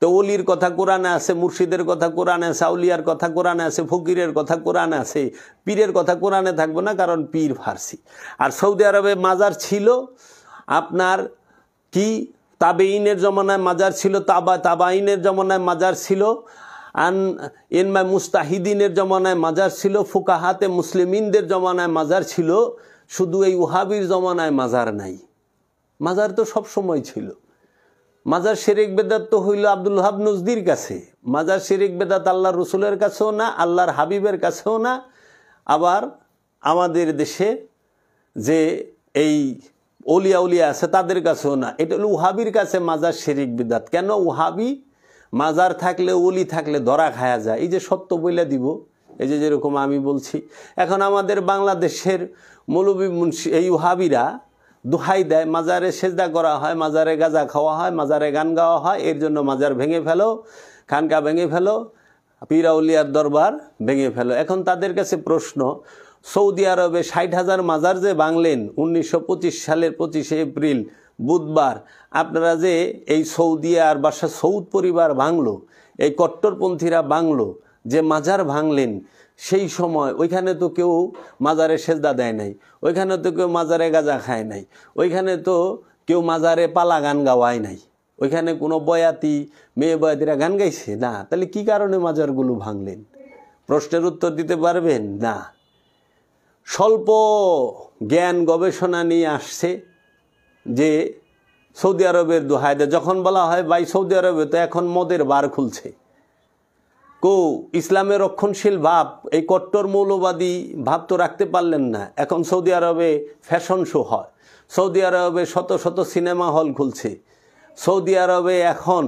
তো ওলির কথা কোরআনে আছে, মুর্শিদের কথা কোরআনে আছে, আউলিয়ার কথা কোরআনে আছে, ফকিরের কথা কোরআনে আছে, পীরের কথা কোরআনে থাকবে না, কারণ পীর ফার্সি। আর সৌদি আরবে মাজার ছিল আপনার কি, তাবেইনের জমানায় মাজার ছিল, তাবাইনের জমানায় মাজার ছিল, ইনমায় মুস্তাহিদিনের জমানায় মাজার ছিল, ফুকাহাতে মুসলিমিনদের জমানায় মাজার ছিল। শুধু এই ওহাবির জমানায় মাজার নাই, মাজার তো সব সময় ছিল। মাজার শিরিক বেদাত তো হইল আব্দুল ওহাব নজদির কাছে। মাজার শিরিক বেদাত আল্লাহর রসুলের কাছেও না, আল্লাহর হাবিবের কাছেও না, আবার আমাদের দেশে যে এই ওলিয়া উলিয়া আছে তাদের কাছেও না। এটা হলো ওহাবির কাছে মাজার শিরিক বেদাত। কেন? ওহাবি মাজার থাকলে ওলি থাকলে ধরা খায়া যায়। এই যে সত্য বইলা দিব, এই যে যেরকম আমি বলছি, এখন আমাদের বাংলাদেশের মৌলবী মুন্সি এই ওহাবিরা দোহাই দেয়, মাজারে সেজদা করা হয়, মাজারে গাঁজা খাওয়া হয়, মাজারে গান গাওয়া হয়, এর জন্য মাজার ভেঙে ফেলো, খানকা ভেঙে ফেলো, পীর আউলিয়ার দরবার ভেঙে ফেলো। এখন তাদের কাছে প্রশ্ন, সৌদি আরবে 60,000 মাজার যে ভাঙলেন 1925 সালের 25শে এপ্রিল বুধবার, আপনারা যে এই সৌদি আর বাদশা সৌদ পরিবার ভাঙলো, এই কট্টরপন্থীরা ভাঙলো, যে মাজার ভাঙলেন, সেই সময় ওইখানে তো কেউ মাজারে সেজদা দেয় নাই, ওইখানে তো কেউ মাজারে গাঁজা খায় নাই, ওইখানে তো কেউ মাজারে পালা গান গাওয়ায় নাই, ওইখানে কোনো বয়াতি মেয়ে বয়াতিরা গান গাইছে না। তাহলে কি কারণে মাজারগুলো ভাঙলেন? প্রশ্নের উত্তর দিতে পারবেন না। স্বল্প জ্ঞান গবেষণা নিয়ে আসছে যে সৌদি আরবের দোহায় দেয়। যখন বলা হয় ভাই সৌদি আরবে তো এখন মদের বার খুলছে, ইসলামের রক্ষণশীল ভাব, এই কট্টর মৌলবাদী ভাব তো রাখতে পারলেন না। এখন সৌদি আরবে ফ্যাশন শো হয়, সৌদি আরবে শত শত সিনেমা হল খুলছে, সৌদি আরবে এখন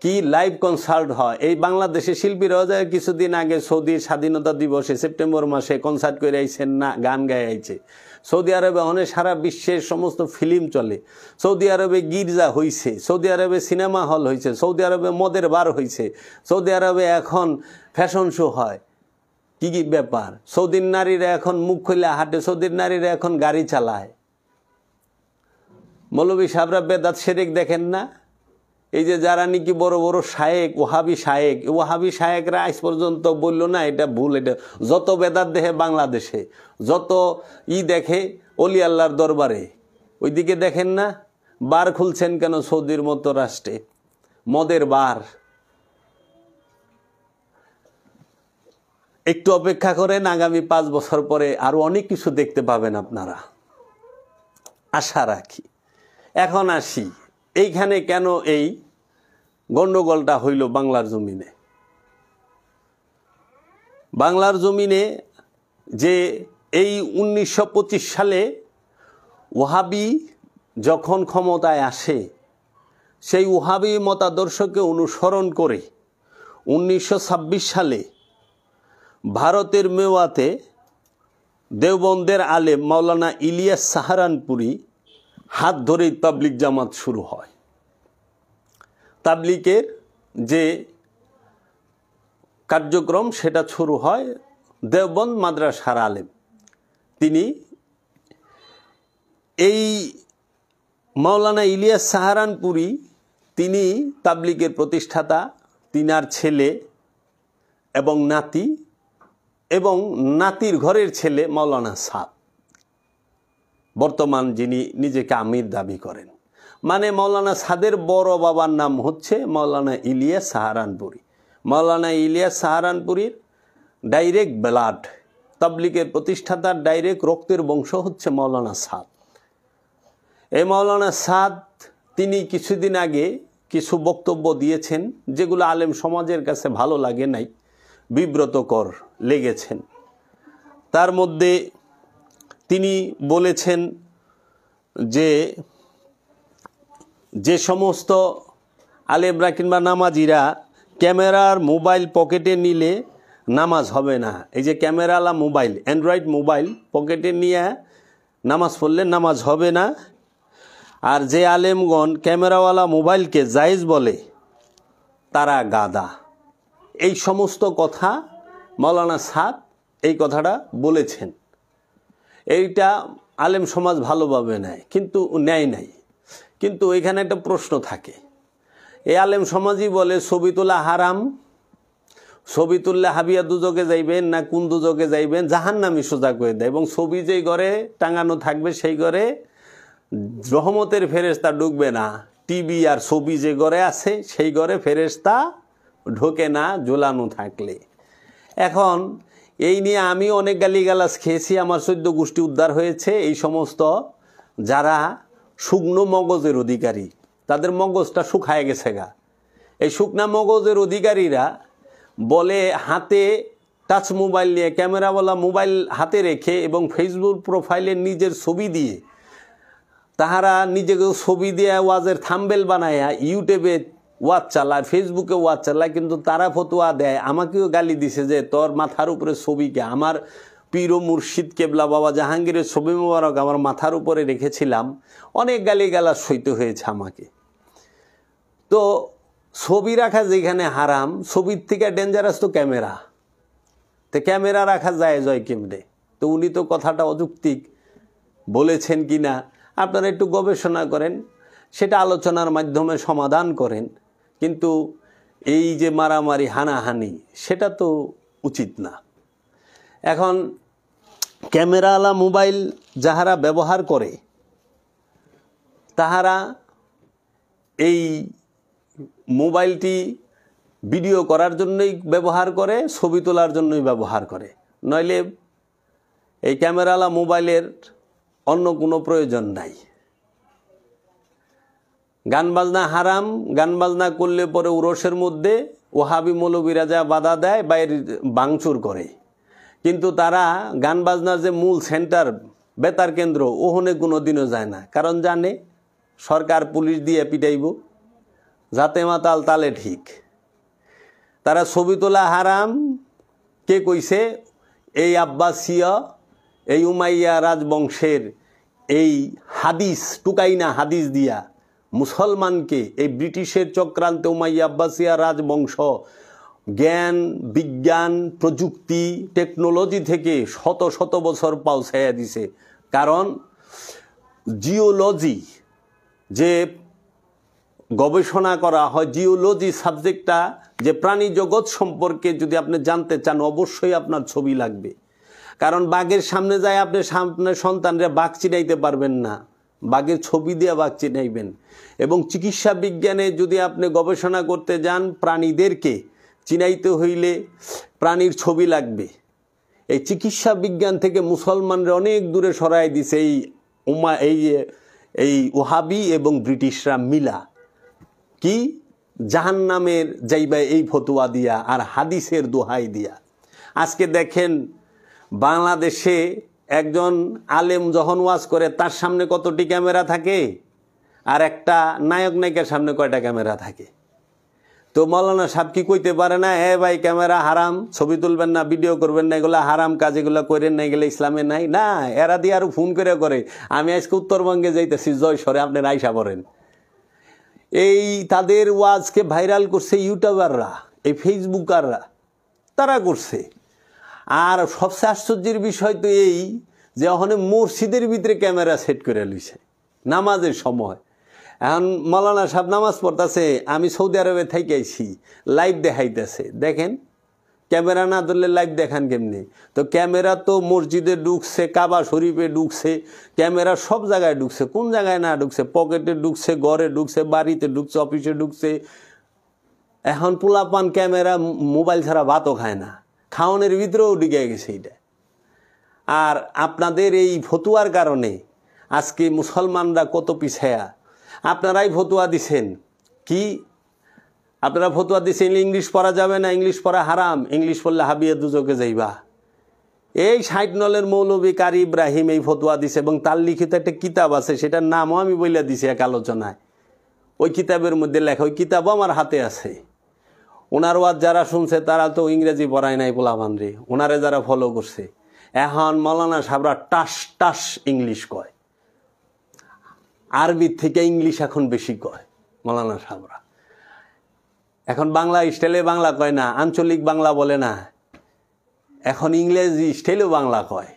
কি লাইভ কনসার্ট হয়। এই বাংলাদেশে শিল্পীরাও যায় কিছুদিন আগে সৌদির স্বাধীনতা দিবসে সেপ্টেম্বর মাসে কনসার্ট করে আইছেন না, গান গায়ে আইছে। সৌদি আরবে অনেক সারা বিশ্বের সমস্ত ফিল্ম চলে, সৌদি আরবে গির্জা হইছে, সৌদি আরবে সিনেমা হল হয়েছে, সৌদি আরবে মদের বার হয়েছে, সৌদি আরবে এখন ফ্যাশন শো হয়। কি কি ব্যাপার? সৌদির নারীরা এখন মুখ খুলে হাঁটে, সৌদির নারীরা এখন গাড়ি চালায়। মৌলবী সাহেবরা বেদাত শিরিক দেখেন না? এই যে যারা নাকি বড় বড় শায়েক, ওহাবি শায়েকরা আজ পর্যন্ত বললো না এটা ভুল। এটা যত বেদাত দেখে বাংলাদেশে, যত দেখে অলি আল্লাহর দরবারে, ওইদিকে দেখেন না বার খুলছেন কেন সৌদির মতো রাষ্ট্রে, মদের বার। একটু অপেক্ষা করেন, আগামী 5 বছর পরে আরো অনেক কিছু দেখতে পাবেন আপনারা, আশা রাখি। এখন আসি এইখানে কেন এই গন্ডগোলটা হইল বাংলার জমিনে। বাংলার জমিনে যে এই 1925 সালে ওহাবি যখন ক্ষমতায় আসে, সেই ওহাবি মতাদর্শকে অনুসরণ করে 1926 সালে ভারতের মেওয়াতে দেওবন্দের আলেম মাওলানা ইলিয়াস সাহারানপুরি হাত ধরেই তাবলিগ জামাত শুরু হয়। তাবলিগের যে কার্যক্রম সেটা শুরু হয় দেওবন্দ মাদ্রাসার আলেম। তিনি এই মাওলানা ইলিয়াস সাহারানপুরি, তিনি তাবলিগের প্রতিষ্ঠাতা, তিনার ছেলে এবং নাতি এবং নাতির ঘরের ছেলে মাওলানা সাদ, বর্তমান যিনি নিজেকে আমির দাবি করেন। মানে মাওলানা সাদের বড় বাবার নাম হচ্ছে মাওলানা ইলিয়াস সাহারানপুরি। মাওলানা ইলিয়াস সাহারানপুরির ডাইরেক্ট ব্লাড, তাবলিগের প্রতিষ্ঠাতার ডাইরেক্ট রক্তের বংশ হচ্ছে মাওলানা সাদ। এই মাওলানা সাদ তিনি কিছুদিন আগে কিছু বক্তব্য দিয়েছেন যেগুলো আলেম সমাজের কাছে ভালো লাগে নাই, বিব্রতকর লেগেছেন। তার মধ্যে তিনি বলেছেন যে সমস্ত আলেমরা কিংবা নামাজিরা ক্যামেরার মোবাইল পকেটে নিলে নামাজ হবে না। এই যে ক্যামেরাওয়ালা মোবাইল, অ্যান্ড্রয়েড মোবাইল পকেটে নিয়ে নামাজ পড়লে নামাজ হবে না। আর যে আলেমগণ ক্যামেরাওয়ালা মোবাইলকে জায়েজ বলে তারা গাদা। এই সমস্ত কথা মাওলানা সাদ এই কথাটা বলেছেন। এইটা আলেম সমাজ ভালোভাবে নেয়, কিন্তু নেয় নাই। কিন্তু এখানে একটা প্রশ্ন থাকে, এই আলেম সমাজই বলে ছবি তোলা হারাম, ছবি তুললে হাবিয়া দুজকে যাইবেন না কোন দুজকে যাইবেন, জাহান্নামী সোজা করে দেয়। এবং ছবি যেই ঘরে টাঙানো থাকবে সেই ঘরে রহমতের ফেরেশতা ঢুকবে না। টিভি আর ছবি যে ঘরে আছে সেই ঘরে ফেরেশতা ঢোকে না ঝোলানো থাকলে। এখন এই নিয়ে আমি অনেক গালিগালাজ খেয়েছি, আমার 14 গোষ্ঠী উদ্ধার হয়েছে। এই সমস্ত যারা শুকনো মগজের অধিকারী তাদের মগজটা শুকায় গেছে গা। এই শুকনা মগজের অধিকারীরা বলে হাতে টাচ মোবাইল নিয়ে, ক্যামেরাওয়ালা মোবাইল হাতে রেখে এবং ফেসবুক প্রোফাইলে নিজের ছবি দিয়ে, তাহারা নিজেকেও ছবি দিয়ে ওয়াজের থাম্বেল বানায়া ইউটিউবে ওয়াজ চালায়, ফেসবুকে ওয়াজ চালায়, কিন্তু তারা ফতোয়া দেয়। আমাকেও গালি দিছে যে তোর মাথার উপরে ছবিকে, আমার পীর ও মুর্শিদ কেবলা বাবা জাহাঙ্গীরের ছবি মোবারক আমার মাথার উপরে রেখেছিলাম, অনেক গালিগালাজ সইতে হয়েছে আমাকে। তো ছবি রাখা যেখানে হারাম, ছবির থেকে ডেঞ্জারাস তো ক্যামেরা। তো ক্যামেরা রাখা যায় কেমনে? তো উনি তো কথাটা অযৌক্তিক বলেছেন কি না আপনারা একটু গবেষণা করেন, সেটা আলোচনার মাধ্যমে সমাধান করেন। কিন্তু এই যে মারামারি হানাহানি, সেটা তো উচিত না। এখন ক্যামেরাওয়ালা মোবাইল যাহারা ব্যবহার করে তাহারা এই মোবাইলটি ভিডিও করার জন্যই ব্যবহার করে, ছবি তোলার জন্যই ব্যবহার করে, নইলে এই ক্যামেরাওয়ালা মোবাইলের অন্য কোনো প্রয়োজন নাই। গান বাজনা হারাম, গান বাজনা করলে পরে উরসের মধ্যে ওহাবি মৌলবীরা যা বাধা দেয়, বাইরে ভাঙচুর করে, কিন্তু তারা গান বাজনার যে মূল সেন্টার, বেতার কেন্দ্র, ওখানে কোনো দিনও যায় না। কারণ জানে সরকার পুলিশ দিয়ে পিটাইব, যাতে মাতাল তালে ঠিক। তারা ছবি তোলা হারাম কে কইছে? এই আব্বাসীয়, এই উমাইয়া রাজবংশের এই হাদিস, টুকাইনা হাদিস দিয়া মুসলমানকে এই ব্রিটিশের চক্রান্তে উমাইয়া আব্বাসিয়া রাজবংশ জ্ঞান, বিজ্ঞান, প্রযুক্তি, টেকনোলজি থেকে শত শত বছর পাউছাইয়া দিছে। কারণ জিওলজি যে গবেষণা করা হয়, জিওলজি সাবজেক্টটা, যে প্রাণী জগৎ সম্পর্কে যদি আপনি জানতে চান, অবশ্যই আপনার ছবি লাগবে। কারণ বাঘের সামনে যায় আপনি সামনে সন্তানরা বাঘ চিনাইতে পারবেন না, বাঘের ছবি দিয়ে বাঘ চিনাইবেন। এবং চিকিৎসা বিজ্ঞানে যদি আপনি গবেষণা করতে যান, প্রাণীদেরকে চিনাইতে হইলে প্রাণীর ছবি লাগবে। এই চিকিৎসা বিজ্ঞান থেকে মুসলমানরা অনেক দূরে সরাই দিছে এই ওহাবি এবং ব্রিটিশরা মিলা। কি জাহান্নামের যাইবা এই ফতোয়া দিয়া আর হাদিসের দোহাই দিয়া। আজকে দেখেন বাংলাদেশে একজন আলেম যখন ওয়াজ করে, তার সামনে কতটি ক্যামেরা থাকে, আর একটা নায়ক নায়িকার সামনে কয়টা ক্যামেরা থাকে। তো মৌলানা সাহেব কি কইতে পারে না, হ্যাঁ ভাই ক্যামেরা হারাম, ছবি তুলবেন না, ভিডিও করবেন না, এগুলো হারাম কাজ, এগুলো করেন না, এগুলো ইসলামে নাই? না, এরা দিয়ে আরো ফোন করে আমি আজকে উত্তরবঙ্গে যাইতেছি, জয়সরে, আপনি আইসা পড়েন। এই তাদের ওয়াজকে ভাইরাল করছে ইউটিউবাররা, এই ফেসবুকাররা, তারা করছে। আর সবচেয়ে আশ্চর্যের বিষয় তো এই যে ওখানে মসজিদের ভিতরে ক্যামেরা সেট করে লইছে নামাজের সময়। এখন মৌলানা সাহেব নামাজ পড়তেছে, আমি সৌদি আরবে থেকে আইছি, লাইভ দেখাইতেছে। দেখেন ক্যামেরা না ধরলে লাইভ দেখান কেমনি? তো ক্যামেরা তো মসজিদে ঢুকছে, কাবা শরীফে ঢুকছে, ক্যামেরা সব জায়গায় ঢুকছে। কোন জায়গায় না ঢুকছে? পকেটে ঢুকছে, ঘরে ঢুকছে, বাড়িতে ঢুকছে, অফিসে ঢুকছে। এখন পোলাপান ক্যামেরা মোবাইল ছাড়া ভাতও খায় না, খাওয়ানোর ভিতরেও ঢুকে গেছে এটা। আর আপনাদের এই ফতুয়ার কারণে আজকে মুসলমানরা কত পিছায়া। আপনারাই ফতুয়া দিছেন কি? আপনারা ফতুয়া দিছেন ইংলিশ পড়া যাবে না, ইংলিশ পড়া হারাম, ইংলিশ পড়লে হাবিয়া দুজকে যাইবা। এই 60 নলের মৌলবী কারি ইব্রাহিম এই ফতুয়া দিছে, এবং তার লিখিত একটা কিতাব আছে, সেটার নামও আমি বইলা দিছি এক আলোচনায়। ওই কিতাবের মধ্যে লেখা, ওই কিতাবও আমার হাতে আছে। ওনার ওয়াজ যারা শুনছে তারা তো ইংরেজি পড়ায় নাই পোলাপান রে, ওনারে যারা ফলো করছে। এখন মৌলানা সাহেবরা টাস টাস ইংলিশ কয়, আরবির থেকে ইংলিশ এখন বেশি কয় মৌলানা সাহেবরা। এখন বাংলা স্টাইলে বাংলা কয় না, আঞ্চলিক বাংলা বলে না, এখন ইংরেজি স্টাইলেও বাংলা কয়।